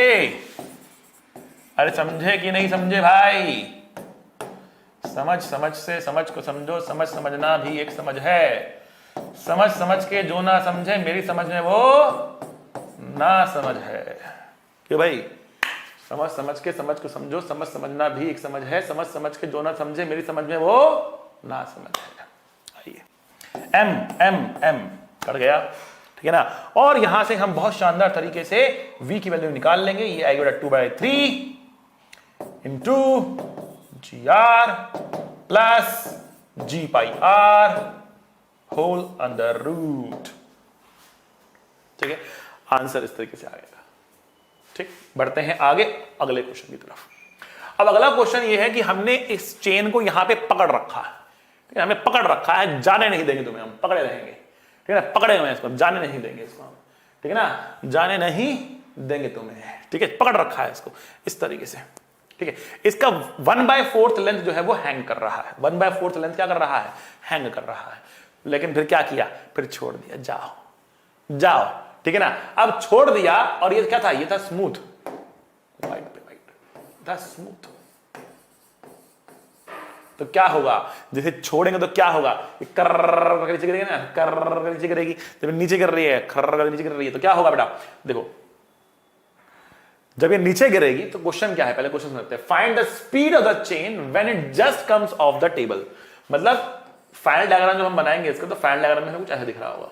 अरे समझे कि नहीं समझे भाई, समझ समझ से समझ को समझो, समझ समझना भी एक समझ है, समझ समझ के जो ना समझे मेरी समझ में वो ना समझ है, क्यों भाई, समझ समझ के समझ को समझो, समझ समझना भी एक समझ है, समझ समझ के जो ना समझे मेरी समझ में वो ना समझ है। आइए, एम एम एम कट गया, ठीक है ना। और यहां से हम बहुत शानदार तरीके से v की वैल्यू निकाल लेंगे, ये आएगा 2/3 into gr plus g/r whole under root, ठीक है। आंसर इस तरीके से आएगा, ठीक। बढ़ते हैं आगे अगले क्वेश्चन की तरफ। अब अगला क्वेश्चन ये है कि हमने इस चेन को यहां पे पकड़ रखा है, ठीक है, हमने पकड़ रखा है, जाने नहीं देंगे तुम्हें, हम पकड़े रहेंगे, ठीक है ना, पकड़े हुए हैं इसको, जाने नहीं देंगे इसको हम, ठीक है ना, जाने नहीं देंगे तुम्हें, ठीक है, पकड़ रखा है इसको इस तरीके से, ठीक है। इसका 1/4 लेंथ जो है वो हैंग कर रहा है, 1/4 लेंथ क्या कर रहा है, हैंग कर रहा है। लेकिन फिर क्या किया, फिर छोड़ दिया, जाओ जाओ, ठीक है ना। अब छोड़ दिया, और ये क्या था, ये था स्मूथ, वाइट पे वाइट था स्मूथ। तो क्या होगा, जैसे छोड़ेंगे तो क्या होगा, कर्र नीचे गिरेगी ना, कर्र नीचे गिरेगी, जब नीचे गिर रही है, खर्र नीचे गिर रही है, तो क्या होगा बेटा, देखो जब ये नीचे गिरेगी तो क्वेश्चन क्या है, पहले क्वेश्चन समझते हैं। Find the speed of the chain when it just comes of the table. मतलब फाइनल डायग्राम जो हम बनाएंगे इसका, तो फाइनल डायग्राम में कुछ ऐसा दिख रहा होगा,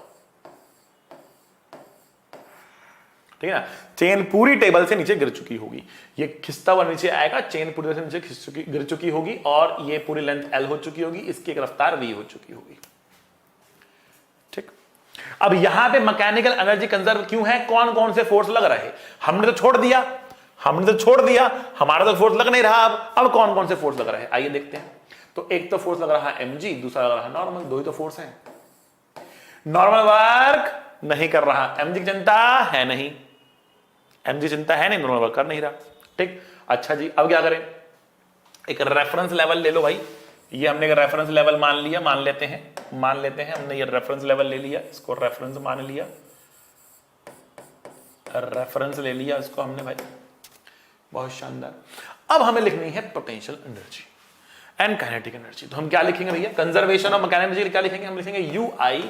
ठीक है ना। चेन पूरी टेबल से नीचे गिर चुकी होगी, ये खिसता हुआ नीचे आएगा, चेन पूरी तरह से नीचे गिर चुकी होगी और ये पूरी लेंथ L हो चुकी होगी, इसकी एक रफ्तार V हो चुकी होगी, ठीक। अब यहां पे मैकेनिकल एनर्जी कंजर्व क्यों है, कौन कौन से फोर्स लग रहे हैं, हमने तो छोड़ दिया, हमारा तो फोर्स लग नहीं रहा। अब कौन कौन से फोर्स लग रहे हैं आइए देखते हैं। तो एक तो फोर्स लग रहा है mg, दूसरा लग रहा है नॉर्मल, दो ही तो फोर्स हैं। नॉर्मल वर्क नहीं कर रहा, mg की चिंता है नहीं, mg चिंता है नहीं, नॉर्मल वर्क कर नहीं रहा, ठीक। अच्छा जी, अब क्या करें, एक रेफरेंस लेवल ले लो भाई, ये हमने एक रेफरेंस लेवल मान लिया, मान लेते हैं हमने ये रेफरेंस लेवल ले लिया, इसको रेफरेंस मान लिया, रेफरेंस ले लिया इसको हमने भाई, बहुत शानदार। अब हमें लिखनी है potential energy and kinetic energy. तो हम क्या लिखेंगे भैया, कंजर्वेशन ऑफ मैकेनिकल एनर्जी क्या लिखेंगे, हम लिखेंगे ui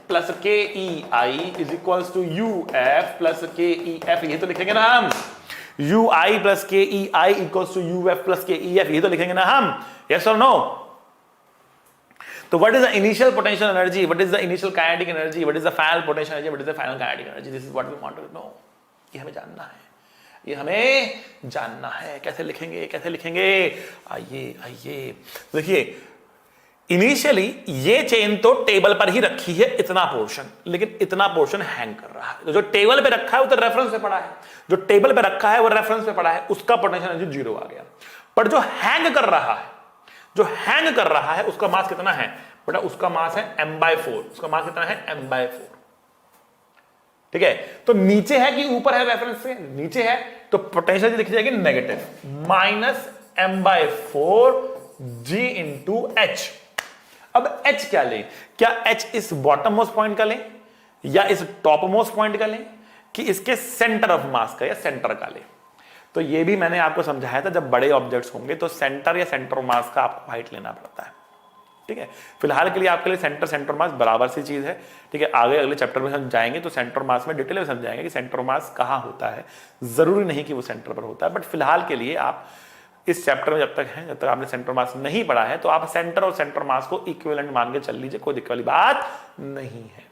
plus K E I is equals to U F plus K E F, ये तो लिखेंगे ना हम, ui plus K E I equals to U F plus K E F, ये तो लिखेंगे ना हम, यस और नो। तो what is the initial potential energy, what is the initial kinetic energy, what is the final potential energy, what is the final kinetic energy, this is what we want to know. ये हमें जानना है, ये हमें जानना है। कैसे लिखेंगे, कैसे लिखेंगे, आइए देखिए, इनिशियली ये चेन तो टेबल पर ही रखी है इतना पोर्शन, लेकिन इतना पोर्शन हैंग कर रहा है, तो जो टेबल पे रखा है वो तो रेफरेंस पे पड़ा है, जो टेबल पे रखा है वो रेफरेंस पे पड़ा है, उसका पोटेंशियल एनर्जी 0 आ गया। पर जो हैंग कर रहा है, उसका मास कितना है बेटा, उसका मास है m/4, उसका मास कितना है m/4, ठीक है। तो नीचे है कि ऊपर है, रेफरेंस से नीचे है, तो पोटेंशियल लिखी जाएगी negative minus m/4 g into H. अब h क्या लें, क्या h इस बॉटम मोस्ट पॉइंट का लें या इस टॉप मोस्ट पॉइंट का लें कि इसके सेंटर ऑफ मास का या सेंटर का लें। तो ये भी मैंने आपको समझाया था, जब बड़े ऑब्जेक्ट्स होंगे तो सेंटर या सेंटर ऑफ मास का आपको हाइट लेना पड़ता है, ठीक है। फिलहाल के लिए आपके लिए सेंटर मास बराबर सी चीज है, ठीक है। आगे अगले चैप्टर में हम जाएंगे तो सेंटर मास में डिटेल में समझाएंगे कि सेंटर मास कहां होता है, जरूरी नहीं कि वो सेंटर पर होता है, बट फिलहाल के लिए आप इस चैप्टर में जब तक आपने सेंटर मास नहीं पढ़ा है तो आप सेंटर और सेंटर मास को इक्विवेलेंट मान के चल लीजिए, कोई दिक्कत वाली बात नहीं है,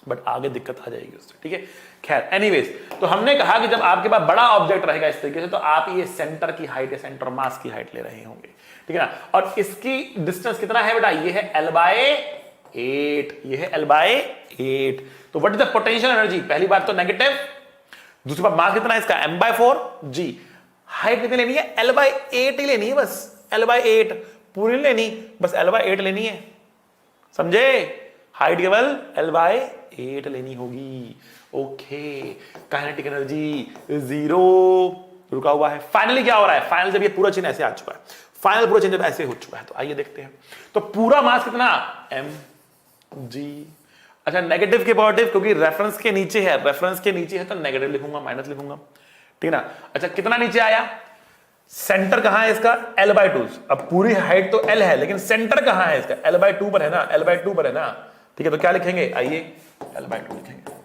बट आगे दिक्कत आ जाएगी उससे, ठीक है। खैर एनीवेज, तो हमने कहा कि जब आपके पास बड़ा ऑब्जेक्ट रहेगा इस तरीके से, तो आप ये सेंटर की हाइट या सेंटर मास की हाइट ले रहे होंगे, ठीक है ना। और इसकी डिस्टेंस कितना है बेटा, ये है L/8, ये है L/8। तो what is the potential energy, पहली बात तो नेगेटिव, दूसरी बात मास कितना है इसका m/4 g, हाइट कितनी लेनी है L/8 ही लेनी है, बस L/8 पूरी लेनी, बस L/8 लेनी है, समझे, हाइट केवल L/8 लेनी होगी, ओके। काइनेटिक एनर्जी 0 रुका हुआ है। फाइनली क्या हो रहा है, फाइनल जब ये पूरा चेन ऐसे आ चुका है, फाइनल पूरा चेन जब ऐसे हो चुका है, तो आइए देखते हैं। तो पूरा मास कितना mg, अच्छा नेगेटिव के पॉजिटिव, क्योंकि रेफरेंस के नीचे है, तो नेगेटिव लिखूंगा, माइनस लिखूंगा, ठीक है ना। अच्छा कितना नीचे आया, सेंटर कहां है इसका L/2, अब पूरी हाइट तो L है लेकिन सेंटर कहां है इसका, L/2 पर है ना, L/2 पर है ना, ठीक है। तो क्या लिखेंगे, आइए L/2 लिखेंगे,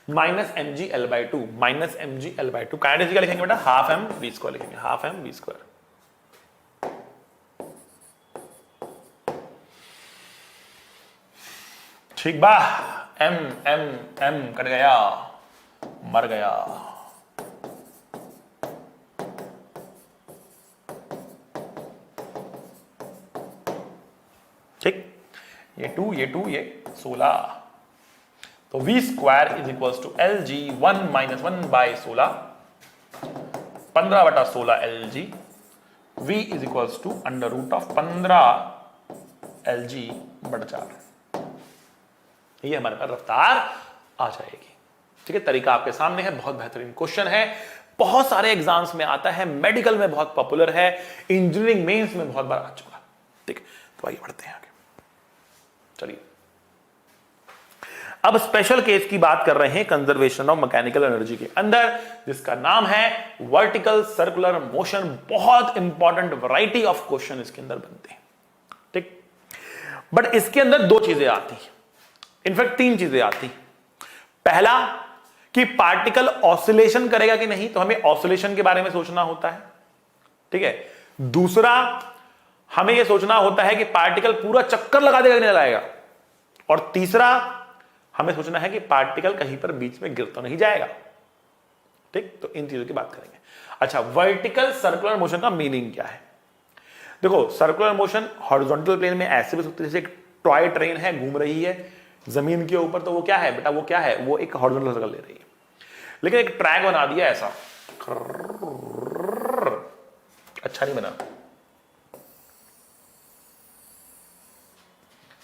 minus mg L/2, minus mg L/2। Kinetic क्या लिखेंगे बेटा, हाफ m v² लिखेंगे, हाफ m v², ठीक बा, m m m कट गया, मर गया, ठीक। ये 2 ये 16, तो v² is equals to LG 1 - 1/16, 15/16 LG, v is equals to √15 LG/4। ये हमारे पास रफ्तार आ जाएगी, ठीक है। तरीका आपके सामने है, बहुत बेहतरीन क्वेश्चन है, बहुत सारे एग्जाम्स में आता है, मेडिकल में बहुत पॉपुलर है, इंजीनियरिंग मेंस में बहुत बार आ चुका, ठीक। तो आइए बढ़ते हैं आगे, चलिए। अब स्पेशल केस की बात कर रहे हैं कंजर्वेशन ऑफ मैकेनिकल एनर्जी के अंदर, जिसका नाम है वर्टिकल सर्कुलर मोशन। बहुत इंपॉर्टेंट वैरायटी ऑफ क्वेश्चन इसके अंदर बनते हैं, ठीक। बट इसके अंदर 2 चीजें आती हैं, इनफैक्ट 3 चीजें आती। पहला कि पार्टिकल ऑसिलेशन करेगा कि नहीं, तो हमें ऑसिलेशन के बारे में सोचना होता है, ठीक है। दूसरा हमें यह सोचना होता है कि पार्टिकल पूरा चक्कर लगा देगा कि नहीं लगाएगा, और तीसरा हमें सोचना है कि पार्टिकल कहीं पर बीच में गिर तो नहीं जाएगा, ठीक। तो इन चीजों की बात करेंगे। अच्छा, वर्टिकल सर्कुलर मोशन का मीनिंग क्या है? देखो, सर्कुलर मोशन हॉरिजॉन्टल प्लेन में ऐसे भी सकते, जैसे एक टॉय ट्रेन है घूम रही है जमीन के ऊपर, तो वो क्या है बेटा, वो क्या है, वो एक हॉरिजॉन्टल सर्कल ले रही है। लेकिन एक ट्रैक बना दिया ऐसा, अच्छा नहीं बना,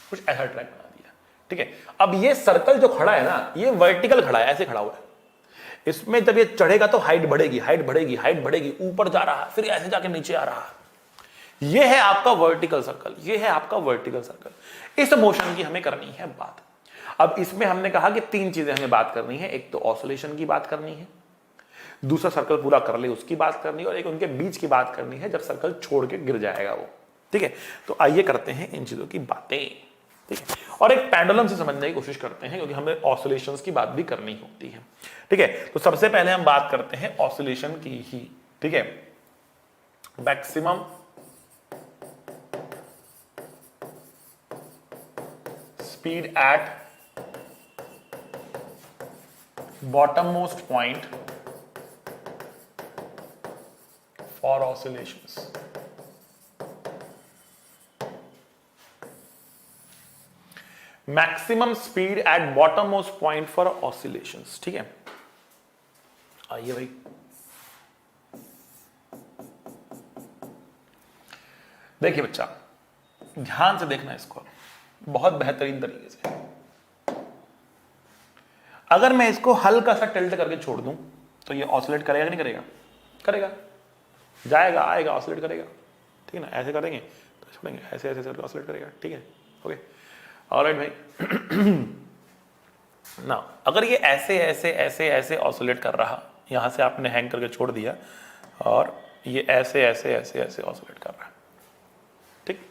कुछ ऐसा ट्रैक बना दिया, ठीक है। अब ये सर्कल जो खड़ा है ना, ये वर्टिकल खड़ा है, ऐसे खड़ा हुआ है। इसमें जब ये चढ़ेगा तो हाइट बढ़ेगी, हाइट बढ़ेगी, हाइट बढ़ेगी, ऊपर जा रहा है, फिर ऐसे जाके नीचे आ रहा है। ये है आपका वर्टिकल सर्कल, ये है आपका वर्टिकल सर्कल। इस मोशन की हमें करनी है बात। अब इसमें हमने कहा कि तीन चीजें हमें बात करनी है, एक तो ऑसिलेशन की बात करनी है, दूसरा सर्कल पूरा कर ले उसकी बात करनी है, और एक उनके बीच की बात करनी है जब सर्कल छोड़ के गिर जाएगा वो, ठीक है। तो आइए करते हैं इन चीजों की बातें, ठीक है। और एक पेंडुलम से समझने की कोशिश करते हैं, क्योंकि हमें ऑसिलेशंस की बात भी करनी होती है, ठीक है। तो सबसे पहले हम बात करते हैं ऑसिलेशन की ही, ठीक है। Maximum speed at bottommost point for oscillations. Maximum speed at bottommost point for oscillations, ठीक है। आइए भाई, देखिए बच्चा, ध्यान से देखना इसको बहुत बेहतरीन तरीके से। अगर मैं इसको हल्का सा टिल्ट करके छोड़ दूं तो ये ऑसिलेट करेगा कि नहीं करेगा? करेगा, जाएगा आएगा ऑसिलेट करेगा, ठीक है ना। ऐसे करेंगे तो छोड़ेंगे, ऐसे ऐसे करके ऑसिलेट करेगा, ठीक है, ओके, ऑलराइट भाई। ना अगर ये ऐसे ऐसे ऐसे ऐसे ऑसिलेट कर रहा, यहां से आपने हैंग करके छोड़ दिया, और ये ऐसे ऐसे ऐसे ऐसे ऑसिलेट कर रहा है, ठीक।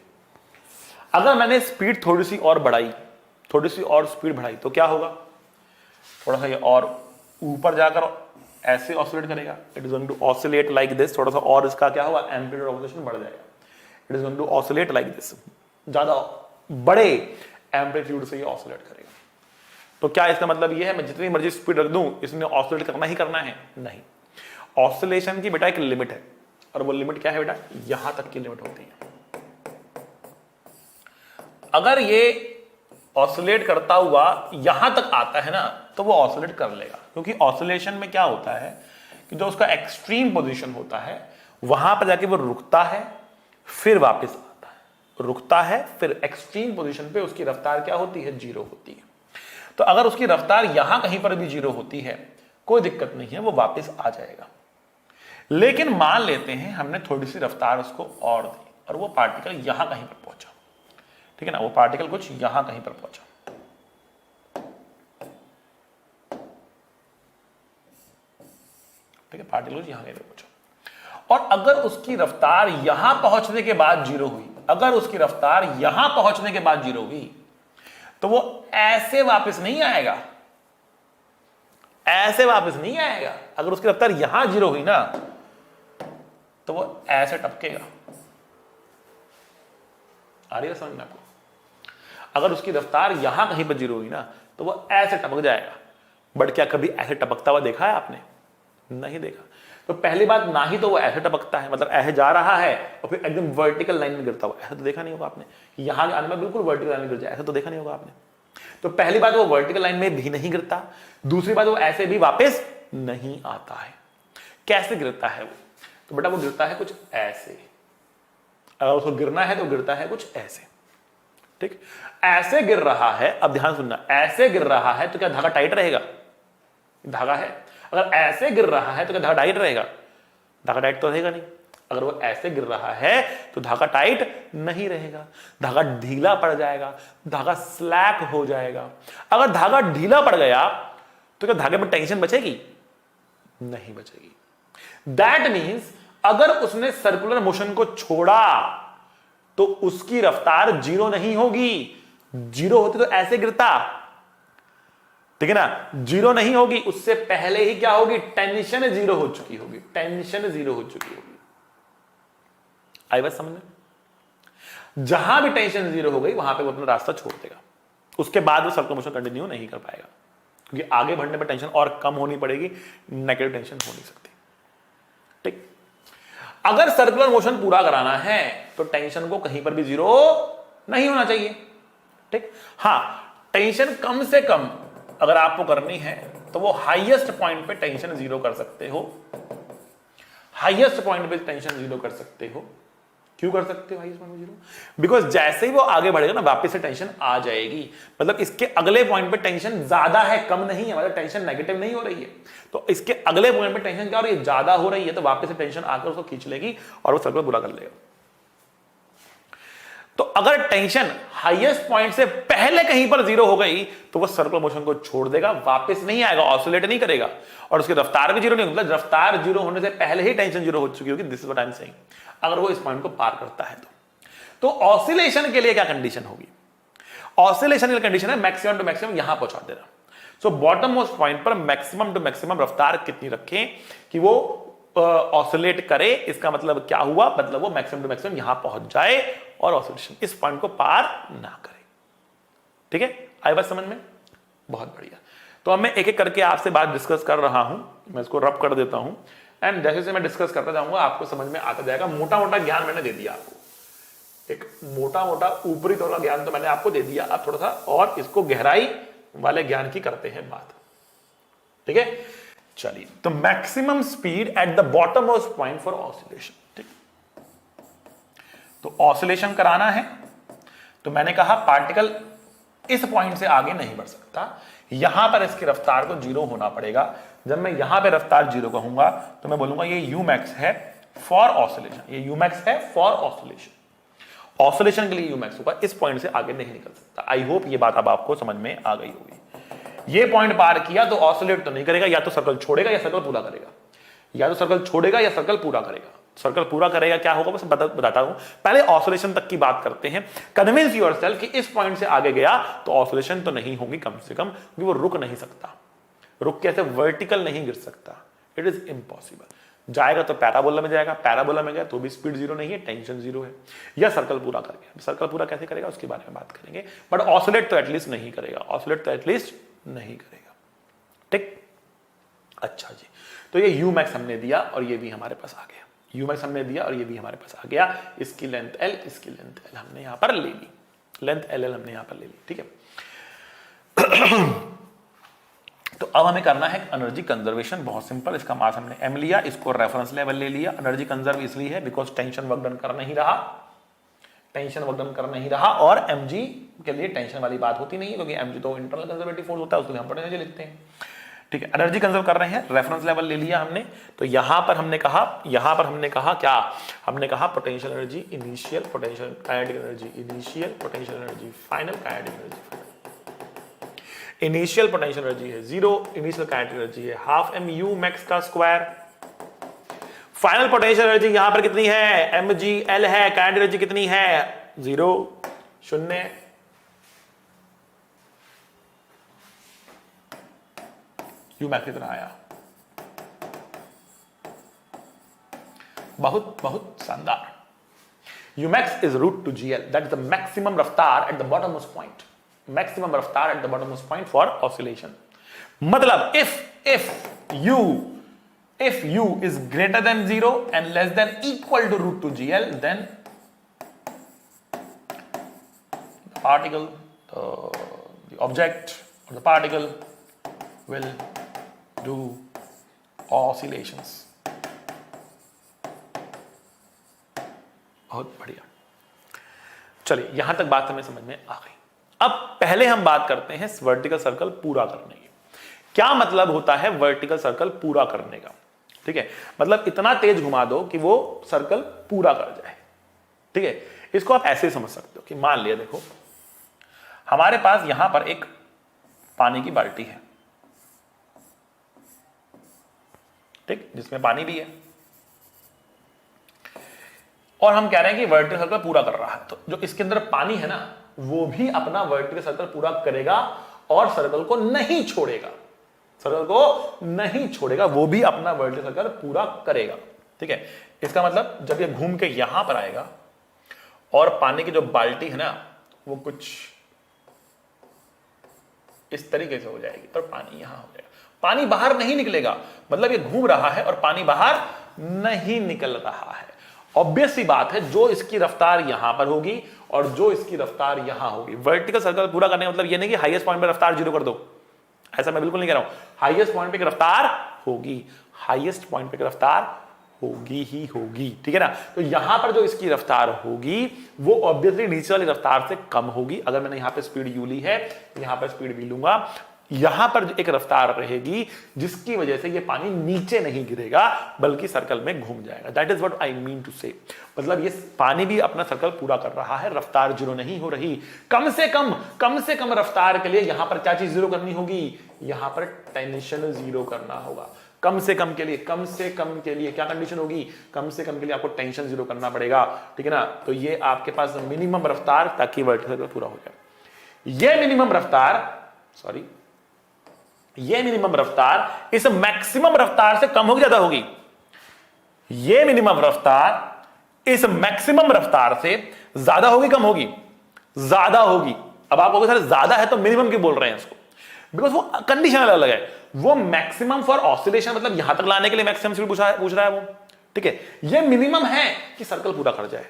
अगर मैंने स्पीड थोड़ी सी और बढ़ाई, थोड़ी सी और स्पीड बढ़ाई, तो क्या होगा? थोड़ा सा ये और ऊपर जाकर ऐसे ऑसिलेट करेगा, it is going to oscillate like this. थोड़ा सा और इसका क्या होगा, एम्पलीट्यूड ऑफ ऑसिलेशन बढ़ जाएगा, it is going to oscillate like this, ज्यादा बड़े एम्पलीट्यूड से ये ऑसिलेट करेगा। तो क्या इसका मतलब ये है मैं जितनी मर्जी स्पीड रख दूं इसने ऑसिलेट करना ही करना है? नहीं, ऑसिलेशन की बेटा एक लिमिट है, और वो लिमिट क्या है बेटा? यहां तक की लिमिट होती है। अगर ये ऑसिलेट करता हुआ यहां तक आता है ना, तो वो ऑसिलेट कर लेगा, क्योंकि ऑसिलेशन में क्या होता है कि जो उसका एक्सट्रीम पोजीशन होता है वहां पर जाके वो रुकता है, फिर वापस आता है, रुकता है, फिर एक्सट्रीम पोजीशन पे उसकी रफ्तार क्या होती है? जीरो होती है। तो अगर उसकी रफ्तार यहां कहीं पर भी जीरो होती है, कोई दिक्कत नहीं है, वो वापस आ जाएगा। लेकिन मान लेते हैं हमने थोड़ी सी रफ्तार उसको और दी, और वो पार्टिकल यहां कहीं पर पहुंचा, ठीक है ना, वो पार्टिकल कुछ यहां कहीं पर पहुंचा, ठीक है, पार्टिकल यहां कहीं पर पहुंचा, और अगर उसकी रफ्तार यहां पहुंचने के बाद जीरो हुई, अगर उसकी रफ्तार यहां पहुंचने के बाद जीरो हुई, तो वो ऐसे वापस नहीं आएगा, ऐसे वापस नहीं आएगा। अगर उसकी रफ्तार यहां जीरो हुई ना, तो वो ऐसे टपकेगा। आ रही है समझ में आपको? अगर उसकी रफ्तार यहां कहीं पर जीरो हुई ना, तो वो ऐसे टपक जाएगा। बट क्या कभी ऐसे टपकता हुआ देखा है आपने? नहीं देखा। तो पहली बात, ना ही तो वो ऐसे टपकता है, मतलब ऐसे जा रहा है और फिर एकदम वर्टिकल लाइन में गिरता हुआ, ऐसा तो देखा नहीं होगा आपने। यहां आने में बिल्कुल वर्टिकल लाइन में गिर जाए, ऐसा तो देखा नहीं होगा आपने। तो पहली बात, वो वर्टिकल लाइन में भी नहीं गिरता। दूसरी बात, वो ऐसे भी वापस नहीं आता है। कैसे गिरता है वो? तो बेटा वो गिरता है कुछ ऐसे, अगर उसको गिरना है तो गिरता है कुछ ऐसे, ठीक। ऐसे गिर रहा है, अब ध्यान सुनना, ऐसे गिर रहा है तो क्या धागा टाइट रहेगा? धागा है। अगर ऐसे गिर रहा है तो क्या धागा टाइट रहेगा? धागा टाइट तो रहेगा नहीं। अगर वो ऐसे गिर रहा है तो धागा टाइट नहीं रहेगा, धागा ढीला पड़ जाएगा, धागा स्लैक हो जाएगा। अगर धागा ढीला पड़ गया तो क्या धागे में टेंशन बचेगी? नहीं बचेगी। दैट मीन्स अगर उसने सर्कुलर मोशन को छोड़ा तो उसकी रफ्तार जीरो नहीं होगी। जीरो होती तो ऐसे गिरता, ठीक है ना, जीरो नहीं होगी, उससे पहले ही क्या होगी, टेंशन जीरो हो चुकी होगी, टेंशन जीरो हो चुकी होगी। आई बात समझ में? जहां भी टेंशन जीरो हो गई वहां पे वो अपना रास्ता छोड़ देगा, उसके बाद वो सर्कुलर मोशन कंटिन्यू नहीं कर पाएगा, क्योंकि आगे बढ़ने पर टेंशन और कम होनी पड़ेगी, नेगेटिव टेंशन हो नहीं सकती। ठीक, अगर सर्कुलर मोशन पूरा कराना है तो टेंशन को कहीं पर भी जीरो नहीं होना चाहिए। ठीक, हां, टेंशन कम से कम अगर आपको करनी है तो वो हाईएस्ट पॉइंट पे टेंशन जीरो कर सकते हो, हाईएस्ट पॉइंट पे टेंशन जीरो कर सकते हो। क्यों कर सकते हो हाईएस्ट पॉइंट पे जीरो? बिकॉज जैसे ही वो आगे बढ़ेगा ना वापस से टेंशन आ जाएगी, मतलब इसके अगले पॉइंट पे टेंशन ज्यादा है, कम नहीं है, मतलब टेंशन नेगेटिव नहीं हो रही है, तो इसके अगले पॉइंट पे टेंशन क्या हो रही है, ज्यादा हो रही है, तो वापस से टेंशन आकर उसको खींच लेगी और वो सर्कल पूरा कर लेगा। तो अगर टेंशन हाईएस्ट पॉइंट से पहले कहीं पर जीरो हो गई तो वो सर्कुलर मोशन को छोड़ देगा, वापस नहीं आएगा, ऑसिलेट नहीं करेगा, और उसकी रफ्तार भी जीरो नहीं होगी, मतलब रफ्तार जीरो होने से पहले ही टेंशन जीरो हो चुकी होगी। This is what I am saying. अगर वो इस पॉइंट को पार करता है तो ऑसिलेशन के लिए क्या कंडीशन होगी? ऑसिलेशन की कंडीशन है मैक्सिमम टू मैक्सिमम यहां पहुंचा देना। सो बॉटम मोस्ट पॉइंट पर मैक्सिमम टू मैक्सिमम रफ्तार कितनी रखें कि वो ऑसिलेट करे। इसका मतलब क्या हुआ, मतलब वो मैक्सिमम टू मैक्सिमम यहां पहुंच जाए और ऑसिलेशन इस पॉइंट को पार ना करे। ठीक है, आई बात समझ में? बहुत बढ़िया। तो अब मैं एक एक करके आपसे बात डिस्कस कर रहा हूं, मैं इसको रब कर देता हूं, एंड जैसे जैसे मैं डिस्कस करता जाऊंगा आपको समझ में आता जाएगा। मोटा मोटा ज्ञान मैंने दे दिया आपको, एक मोटा मोटा ऊपरी तौर का ज्ञान तो मैंने आपको दे दिया, अब थोड़ा सा और इसको गहराई वाले ज्ञान की करते हैं बात। ठीक है, चलिए। तो maximum speed at the bottom most point for oscillation. ठीक, तो ऑसिलेशन कराना है तो मैंने कहा पार्टिकल इस पॉइंट से आगे नहीं बढ़ सकता, यहां पर इसकी रफ्तार को जीरो होना पड़ेगा। जब मैं यहां पे रफ्तार जीरो कहूंगा तो मैं बोलूंगा ये यू मैक्स है फॉर ऑसिलेशन, ये यू मैक्स है फॉर ऑसिलेशन। ऑसिलेशन के लिए यू मैक्स होगा, इस पॉइंट से आगे नहीं निकल सकता। आई होप ये बात अब आपको समझ में आ गई होगी। ये पॉइंट पार किया तो ऑसिलेट तो नहीं करेगा, या तो सर्कल छोड़ेगा या सर्कल पूरा करेगा, या तो सर्कल छोड़ेगा या सर्कल पूरा करेगा। सर्कल पूरा करेगा क्या होगा बस बताता हूं, पहले ऑसिलेशन तक की बात करते हैं। कन्विंस योरसेल्फ कि इस पॉइंट से आगे गया तो ऑसिलेशन तो नहीं होगी कम से कम, क्योंकि वो रुक नहीं सकता, रुक के ऐसे वर्टिकल नहीं गिर सकता, इट इज इम्पॉसिबल। जाएगा तो पैराबोला में जाएगा, पैराबोला में गया तो भी स्पीड जीरो नहीं है, टेंशन जीरो है, या सर्कल पूरा कर गया। सर्कल पूरा कैसे करेगा उसके बारे में बात करेंगे, बट ऑसिलेट तो एटलीस्ट नहीं करेगा, ऑसिलेट तो एटलीस्ट नहीं करेगा। ठीक, अच्छा जी। तो ये यू मैक्स हमने दिया और ये भी हमारे पास आ गया, यू मैक्स हमने दिया और ये भी हमारे पास आ गया। इसकी लेंथ एल, इसकी लेंथ एल हमने यहां पर ले ली, लेंथ एल एल हमने यहां पर ले ली। ठीक है, तो अब हमें करना है एनर्जी कंजर्वेशन। बहुत सिंपल, इसका मास हमने एम लिया, इसको रेफरेंस लेवल ले लिया। एनर्जी कंजर्व इसलिए है बिकॉज टेंशन वर्क डन कर नहीं रहा, टेंशन वर्क डन कर नहीं रहा, और mg के लिए टेंशन वाली बात होती नहीं है, क्योंकि mg तो इंटरनल कंजर्वेटिव फोर्स होता है, उसके लिए हम पोटेंशियल एनर्जी लिखते हैं। ठीक है, एनर्जी कंजर्व कर रहे हैं, रेफरेंस लेवल ले लिया हमने। तो यहां पर हमने कहा क्या, हमने कहा potential energy initial, potential kinetic energy initial, potential energy final, kinetic energy final. Initial potential energy है 0, इनिशियल काइनेटिक एनर्जी है हाफ एम यू मैक्स का स्क्वायर। फाइनल पोटेंशियल एनर्जी यहां पर कितनी है, mg l है, काइनेटिक एनर्जी कितनी है 0 0। यू मैक्स कितना आया, बहुत बहुत शानदार। U max is root two G L, that is the maximum रफ्तार at the bottom most point, maximum raftar at the bottommost point for oscillation. मतलब if u is greater than 0 and less than equal to root 2 gl, then the particle, the object or the particle will do oscillations. बहुत बढ़िया, चलिए यहां तक बात हमें समझ में आ गई। अब पहले हम बात करते हैं वर्टिकल सर्कल पूरा करने की। क्या मतलब होता है वर्टिकल सर्कल पूरा करने का? ठीक है, मतलब इतना तेज घुमा दो कि वो सर्कल पूरा कर जाए। ठीक है, इसको आप ऐसे समझ सकते हो कि मान लिया, देखो हमारे पास यहां पर एक पानी की बाल्टी है, ठीक, जिसमें पानी भी है, और हम कह रहे हैं कि वर्टिकल सर्कल पूरा कर रहा है। तो जो इसके अंदर पानी है ना, वो भी अपना वर्टिकल सर्कल पूरा करेगा और सर्कल को नहीं छोड़ेगा, सर्कल को नहीं छोड़ेगा, वो भी अपना वर्टिकल सर्कल पूरा करेगा। ठीक है, इसका मतलब जब ये घूम के यहां पर आएगा और पानी की जो बाल्टी है ना वो कुछ इस तरीके से हो जाएगी और पानी यहां हो जाएगा, पानी बाहर नहीं निकलेगा, मतलब ये घूम रहा है और पानी बाहर नहीं निकल रहा है। ऑब्वियस सी बात है, जो इसकी रफ्तार यहां पर होगी और जो इसकी रफ्तार यहां होगी, वर्टिकल सर्कल पूरा करने का मतलब ये नहीं कि हाईएस्ट पॉइंट पर रफ्तार 0 कर दो, ऐसा मैं बिल्कुल नहीं कह रहा हूं। हाईएस्ट पॉइंट पे रफ्तार होगी, हाईएस्ट पॉइंट पे रफ्तार होगी ही होगी, ठीक है ना। तो यहां पर जो इसकी रफ्तार होगी वो ऑब्वियसली नीचे वाली रफ्तार से कम होगी। अगर मैंने यहां पे स्पीड यू ली है, यहां पर स्पीड वी लूंगा, यहां पर एक रफ्तार रहेगी जिसकी वजह से ये पानी नीचे नहीं गिरेगा बल्कि सर्कल में घूम जाएगा। That is what I mean to say, मतलब ये पानी भी अपना सर्कल पूरा कर रहा है, रफ्तार 0 नहीं हो रही। कम से कम रफ्तार के लिए यहां पर क्या चीज 0 करनी होगी, यहां पर टेंशन 0 करना होगा। कम से कम के लिए क्या कंडीशन होगी, कम से कम के लिए आपको टेंशन 0 करना पड़ेगा, ठीक है ना। तो ये आपके पास मिनिमम रफ्तार, ताकि वर्टिकल सर्कल पूरा हो जाए। ये मिनिमम रफ्तार इस मैक्सिमम रफ्तार से कम होगी, ज्यादा होगी। ये मिनिमम रफ्तार इस मैक्सिमम रफ्तार से ज्यादा होगी, कम होगी, ज्यादा होगी। अब आप कहोगे सर ज्यादा है तो मिनिमम क्यों बोल रहे हैं इसको, बिकॉज वो कंडीशन अलग है। वो मैक्सिमम फॉर ऑसिलेशन, मतलब यहां तक लाने के लिए मैक्सिमम स्पीड पूछ रहा है वो, ठीक है। ये मिनिमम है कि सर्कल पूरा कर जाए,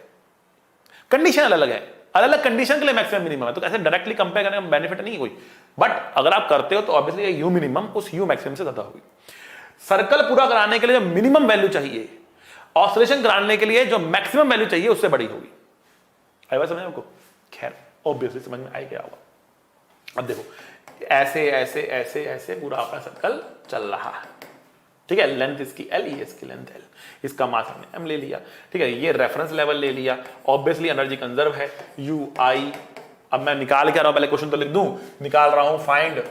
कंडीशन अलग है, अलग अलग कंडीशन के लिए मैक्सिमम मिनिमम है। तो ऐसे डायरेक्टली कंपेयर करने का बेनिफिट नहीं कोई, बट अगर आप करते हो तो ऑब्वियसली यू मिनिमम उस यू मैक्सिमम से ज्यादा होगी। सर्कल पूरा कराने के लिए जो मिनिमम वैल्यू चाहिए, ऑसिलेशन कराने के लिए जो मैक्सिमम वैल्यू चाहिए उससे बड़ी होगी। आई बात समझ आपको? खैर ऑब्वियसली समझ में आ गया होगा। अब देखो ऐसे ऐसे ऐसे ऐसे पूरा अपना सर्कल चल रहा है, ठीक है। लेंथ इसकी L, ये इसकी लेंथ L, इसका मास हमने M ले लिया, ठीक है। ये रेफरेंस लेवल ले लिया, ऑब्वियसली एनर्जी कंजर्व है UI। अब मैं निकाल के आ रहा हूं, पहले क्वेश्चन तो लिख दूं, निकाल रहा हूं फाइंड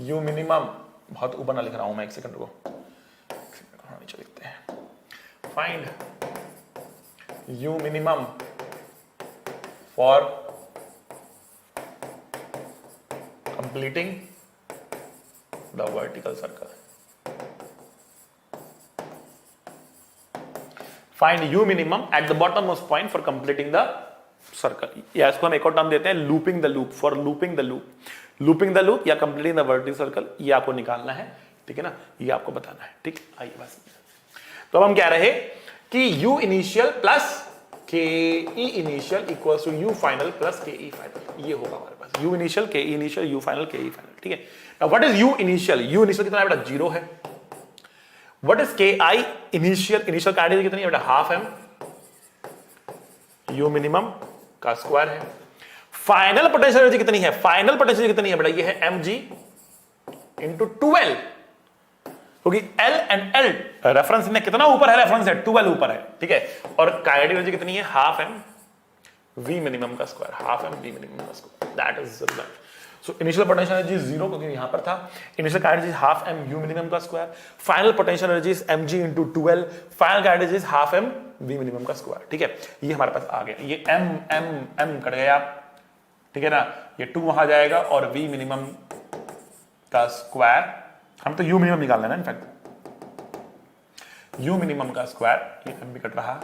U मिनिमम, बहुत ऊपर ना लिख रहा हूं मैं, एक सेकंड रुको, नीचे लिखते हैं। Find U minimum for completing the vertical circle. Find U minimum at the bottommost point for completing the circle. या इसको हम एक और टर्म देते हैं looping the loop, for looping the loop या completing the vertical circle, ये आपको निकालना है, ठीक है ना, ये आपको बताना है, ठीक। आइए बस, तो अब हम कह रहे कि U initial plus KE initial equals to U final plus KE final, ये होगा हमारे पास U initial, KE initial, U final, KE final, ठीक है। Now what is U initial? U initial कितना है बेटा, 0 है। What is KI initial? Initial का कितनी है बेटा, हाफ M, U minimum का स्क्वायर है। फाइनल पोटेंशियल एनर्जी कितनी है, फाइनल पोटेंशियल कितनी है बेटा, ये है mg into 2L, क्योंकि L एंड L रेफरेंस में कितना ऊपर है, रेफरेंस है 2L ऊपर है, ठीक है। और काइनेटिक एनर्जी कितनी है, हाफ M V मिनिमम का square, half M V minimum का square, that is result. So initial potential energy 0 क्योंकि यहां पर था, initial kinetic energy half M U minimum का square, final potential energy mg into 2L, final kinetic energy half M V minimum का स्क्वायर, ठीक है। ये हमारे पास आ गया, ये M कट गया, ठीक है ना, ये 2 वहां जाएगा और V मिनिमम का स्क्वायर, हम तो U मिनिमम निकालना है ना, इनफैक्ट U मिनिमम का स्क्वायर, ये M भी कट रहा,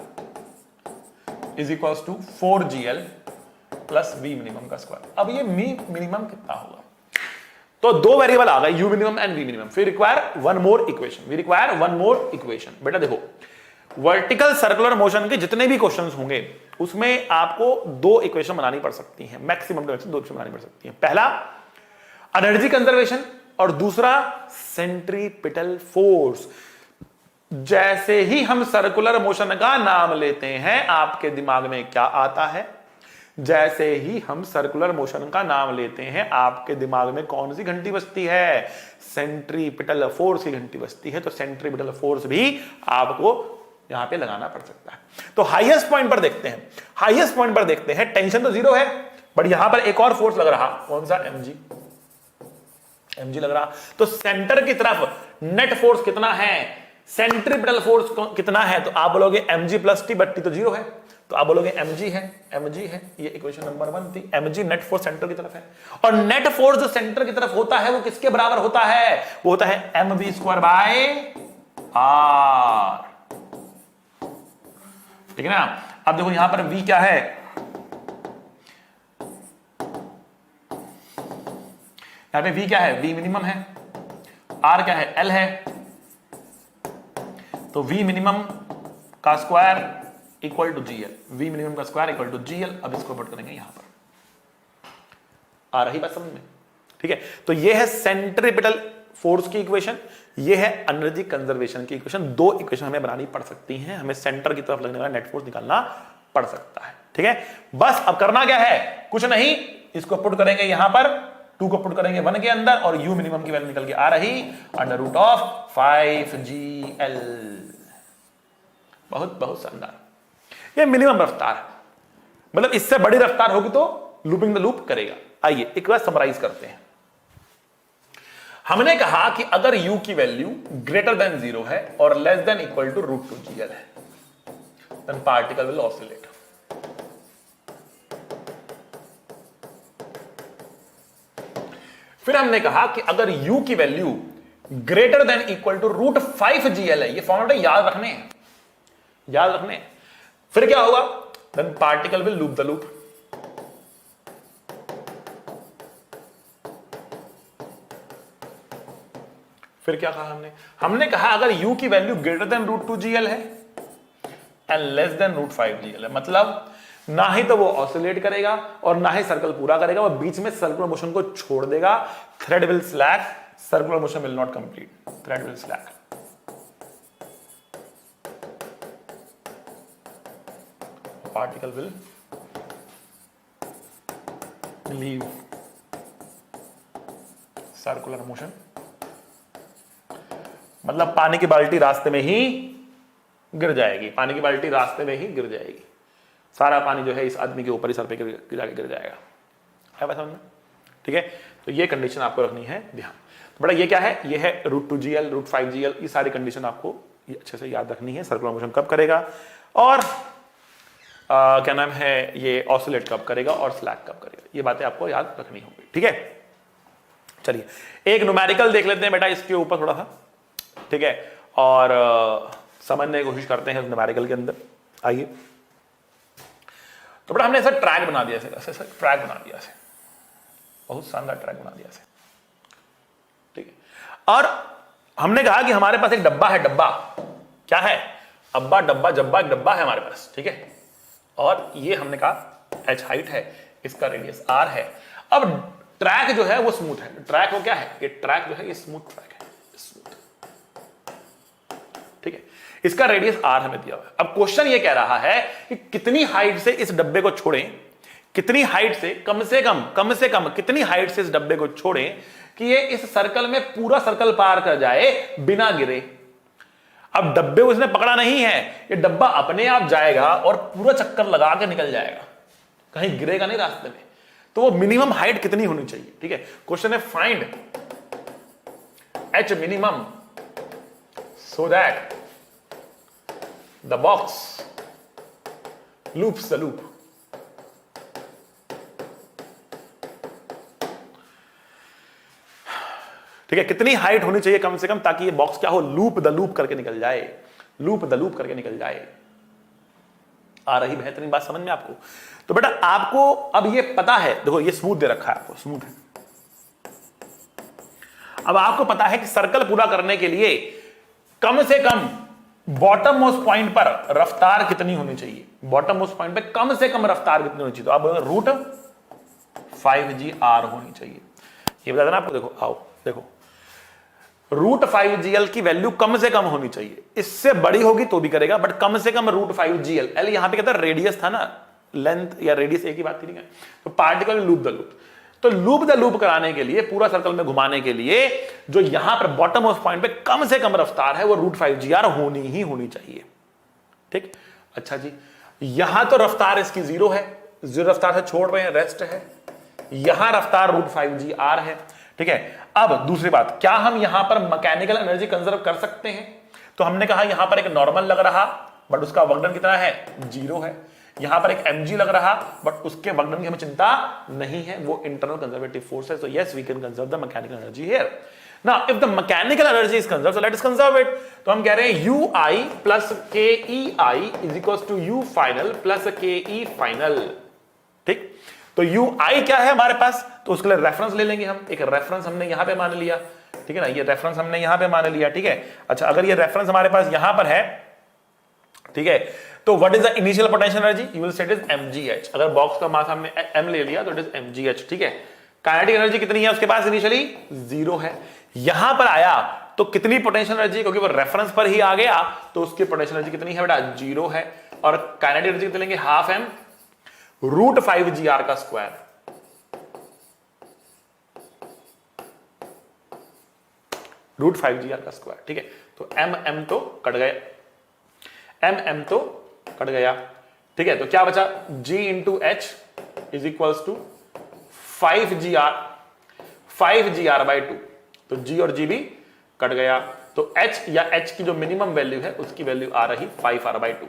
is equals to 4GL plus V minimum का स्क्वायर। अब ये मिनिमम कितना होगा, तो दो वेरिएबल आ गए, U minimum and V minimum. फिर रिक्वायर वन मोर इक्वेशन। बेटा देखो, वर्टिकल सर्कुलर मोशन के जितने भी क्वेश्चंस होंगे उसमें आपको 2 इक्वेशन बनानी पड़ सकती हैं, मैक्सिमम 2 इक्वेशन बनानी पड़ सकती हैं। पहला एनर्जी कंजर्वेशन और दूसरा सेंट्रीपिटल फोर्स। जैसे ही हम सर्कुलर मोशन का नाम लेते हैं आपके दिमाग में क्या आता है, जैसे ही हम सर्कुलर मोशन का नाम लेते हैं आपके दिमाग में कौन सी घंटी बजती है, सेंट्रीपिटल फोर्स की घंटी बजती है। तो सेंट्रीपिटल फोर्स भी आपको यहां पे लगाना पड़ सकता है। तो हाईएस्ट पॉइंट पर देखते हैं, हाईएस्ट पॉइंट पर देखते हैं, टेंशन तो 0 है बट यहां पर एक और फोर्स लग रहा, कौन सा, mg लग रहा। तो सेंटर की तरफ नेट फोर्स कितना है, सेंट्रीपिटल फोर्स कितना है, तो आप बोलोगे mg plus T, but T तो जीरो है, तो आप बोलोगे mg है, ये इक्वेशन नंबर 1 थी। mg नेट फोर्स सेंटर की तरफ है, और नेट फोर्स जो सेंटर की तरफ होता है वो किसके बराबर होता है, वो होता है mv स्क्वायर बाय r, ठीक है ना। अब देखो यहां पर v क्या है, यहां पे v क्या है, v मिनिमम है, r क्या है, l है, तो v मिनिमम का square equal to GL, v minimum का स्क्वायर इक्वल टू जीएल। अब इसको पुट करेंगे यहां पर, आ रही बात समझ में, ठीक है। तो ये है सेंट्रीपिटल फोर्स की इक्वेशन, ये है एनर्जी कंजर्वेशन की इक्वेशन। दो इक्वेशन हमें बनानी पड़ सकती हैं, हमें सेंटर की तरफ लगने वाला नेट फोर्स निकालना पड़ सकता है, ठीक है। बस अब करना क्या है, कुछ नहीं, इसको पुट करेंगे यहां पर, 2 को पुट करेंगे 1 के अंदर, और u मिनिमम की वैल्यू निकल के आ रही अंडर रूट ऑफ 5gl। बहुत बहुत शानदार, ये मिनिमम रफ्तार है, मतलब इससे बड़ी रफ्तार होगी तो लूपिंग द लूप करेगा। आइए एक बार समराइज करते हैं। हमने कहा कि अगर u की वैल्यू ग्रेटर देन 0 है और less than equal to root 2gl है, देन पार्टिकल विल ऑसिलेट। फिर हमने कहा कि अगर u की value greater than equal to root 5gl है, ये फॉर्मूला याद रखने हैं, याद रखने हैं। फिर क्या होगा, then particle will loop the loop. फिर क्या कहा हमने कहा अगर u की value greater then root 2gl है and less than root 5gl है, मतलब ना ही तो वो ऑसिलेट करेगा और ना ही सर्कल पूरा करेगा, वो बीच में सर्कुलर मोशन को छोड़ देगा। Thread will slack, circular motion will not complete, thread will slack. Particle will leave circular motion, मतलब पानी की बाल्टी रास्ते में ही गिर जाएगी, पानी की बाल्टी रास्ते में ही गिर जाएगी, सारा पानी जो है इस आदमी के ऊपर ही सर पे गिर जाएगा। है बात समझ में, ठीक है। तो ये कंडीशन आपको रखनी है ध्यान। तो बड़ा ये क्या है, ये है रूट 2gl, रूट 5gl, ये सारी कंडीशन आपको ये अच्छे से याद रखनी है। सर्कुलर मोशन कब करेगा और क्या नाम है, ये ऑसिलेट कब करेगा और स्लैक कब करेगा, ये बातें आपको याद रखनी होगी, ठीक है। चलिए एक न्यूमेरिकल देख लेते हैं बेटा इसके ऊपर थोड़ा सा, ठीक है, और समझने की कोशिश करते हैं न्यूमेरिकल के अंदर। आइए, तो बेटा हमने ऐसा ट्रैक बना दिया, ऐसे ट्रैक बना दिया, ऐसे बहुत शानदार ट्रैक बना दिया ऐसे, ठीक है। और हमने कहा कि हमारे पास एक डब्बा है, डब्बा क्या है, अब्बा डब्बा जब्बा, एक डब्बा है हमारे पास, ठीक है। और ये हमने कहा h हाइट है, इसका रेडियस r है। अब ट्रैक जो है वो स्मूथ है, ट्रैक वो क्या है, ये ट्रैक जो है ये स्मूथ ट्रैक है, स्मूथ, ठीक है। इसका रेडियस r हमें दिया हुआ है। अब क्वेश्चन ये कह रहा है कि कितनी हाइट से इस डब्बे को छोड़ें, कितनी हाइट से कम से कम कितनी हाइट से इस डब्बे को छोड़ें कि ये इस सर्कल में पूरा सर्कल पार कर जाए बिना गिरे। अब डब्बे उसने पकड़ा नहीं है, ये डब्बा अपने आप जाएगा और पूरा चक्कर लगा के निकल जाएगा, कहीं गिरेगा नहीं रास्ते में। तो वो मिनिमम हाइट कितनी होनी चाहिए, ठीक है। क्वेश्चन है find h minimum so that the box loops the loop. ठीक है, कितनी हाइट होनी चाहिए कम से कम ताकि ये बॉक्स क्या हो, लूप द लूप करके निकल जाए, लूप द लूप करके निकल जाए। आ रही बेहतरीन बात समझ में आपको। तो बेटा आपको अब ये पता है, देखो ये स्मूथ दे रखा है आपको, स्मूथ है। अब आपको पता है कि सर्कल पूरा करने के लिए कम से कम बॉटम मोस्ट पॉइंट पर रफ्तार कितनी होनी चाहिए, बॉटम मोस्ट पॉइंट पे कम से कम रफ्तार कितनी होनी चाहिए। तो अब रूट 5gr होनी चाहिए, ये बता देना आपको। देखो आओ देखो, रूट 5gl की वैल्यू कम से कम होनी चाहिए, इससे बड़ी होगी तो भी करेगा, बट कम से कम रूट 5gl। एल यहां पे कहता है रेडियस था ना, लेंथ या रेडियस एक ही बात थी, नहीं है। तो पार्टिकल लूप द लूप, तो लूप द लूप कराने के लिए, पूरा सर्कल में घुमाने के लिए जो यहां पर बॉटम ऑफ पॉइंट पे कम से कम रफ्तार है वो रूट 5gr होनी ही होनी चाहिए, ठीक। अच्छा जी, यहां तो रफ्तार इसकी 0 है, 0 रफ्तार से छोड़ रहे हैं, रेस्ट है। यहां रफ्तार रूट 5gr है, ठीक है। अब दूसरी बात, क्या हम यहां पर मैकेनिकल एनर्जी कंजर्व कर सकते हैं? तो हमने कहा यहां पर एक नॉर्मल लग रहा बट उसका वर्कडन कितना है, 0 है। यहां पर एक mg लग रहा बट उसके वर्कडन की हमें चिंता नहीं है, वो इंटरनल कंजर्वेटिव फोर्स है। So yes we can conserve the mechanical energy here. Now if the mechanical energy is conserved, so let us conserve it. तो हम कह रहे हैं ui plus KEI is equals to u final plus KE final. ठीक, तो ui क्या है हमारे पास, तो उसके लिए रेफरेंस ले लेंगे हम। एक रेफरेंस हमने यहां पे मान लिया, ठीक है ना, ये रेफरेंस हमने यहां पे मान लिया, ठीक है। अच्छा, अगर ये रेफरेंस हमारे पास यहां पर है, ठीक है, तो what is the initial potential energy, you will say it is mgh। अगर बॉक्स का मास हमने m ले लिया तो इट इज mgh, ठीक है। काइनेटिक एनर्जी कितनी है उसके पास, इनिशियली 0 है। यहां पर आया तो कितनी पोटेंशियल एनर्जी, क्योंकि वो रेफरेंस पर ही आ गया तो उसकी पोटेंशियल एनर्जी कितनी है बेटा, 0 है। और काइनेटिक एनर्जी कितनी लेंगे, हाफ m रूट 5gr का स्क्वायर, रूट 5gr का स्क्वायर, ठीक है। तो m तो कट गए, m तो कट गया, ठीक है। तो क्या बचा, g into H is equals to 5gr by 2। तो g और g भी कट गया, तो h या h की जो मिनिमम वैल्यू है उसकी वैल्यू आ रही 5r बाई 2,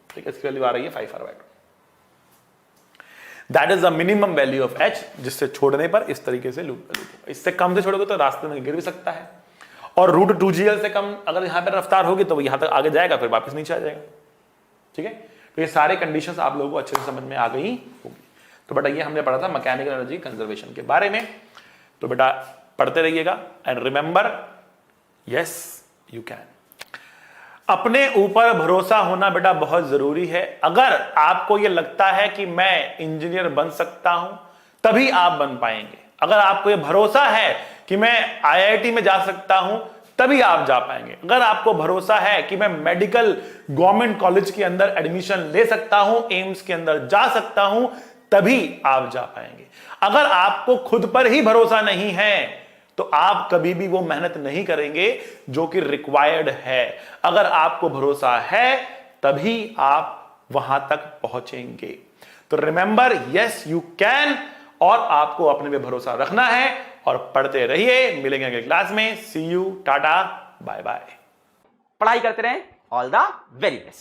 ठीक है। इसकी वैल्यू आ रही है 5r by 2। That is the minimum value of h, जिससे छोड़ने पर इस तरीके से लूप। इससे कम से छोड़ोगे तो रास्ते में गिर भी सकता है, और रूट 2gl से कम अगर यहां पर रफ्तार होगी तो यहां तक आगे जाएगा फिर वापस नीचे आ जाएगा, ठीक है। तो ये सारे कंडीशंस आप लोगों को अच्छे से समझ में आ गई होगी। तो बेटा ये हमने पढ़ा था मैकेनिकल एनर्जी कंजर्वेशन के बारे में। तो बेटा पढ़ते रहिएगा and remember, yes you can. अपने ऊपर भरोसा होना बेटा बहुत जरूरी है। अगर आपको यह लगता है कि मैं इंजीनियर बन सकता हूं तभी आप बन पाएंगे। अगर आपको यह भरोसा है कि मैं IIT में जा सकता हूं तभी आप जा पाएंगे। अगर आपको भरोसा है कि मैं मेडिकल गवर्नमेंट कॉलेज के अंदर एडमिशन ले सकता हूं, एम्स के अंदर जा सकता हूं, तभी आप जा पाएंगे। अगर आपको खुद पर ही भरोसा नहीं है तो आप कभी भी वो मेहनत नहीं करेंगे जो कि रिक्वायर्ड है। अगर आपको भरोसा है तभी आप वहां तक पहुंचेंगे। तो रिमेंबर, यस यू कैन, और आपको अपने पे भरोसा रखना है और पढ़ते रहिए। मिलेंगे अगले क्लास में। सी यू, टाटा, बाय बाय। पढ़ाई करते रहें। All the very best.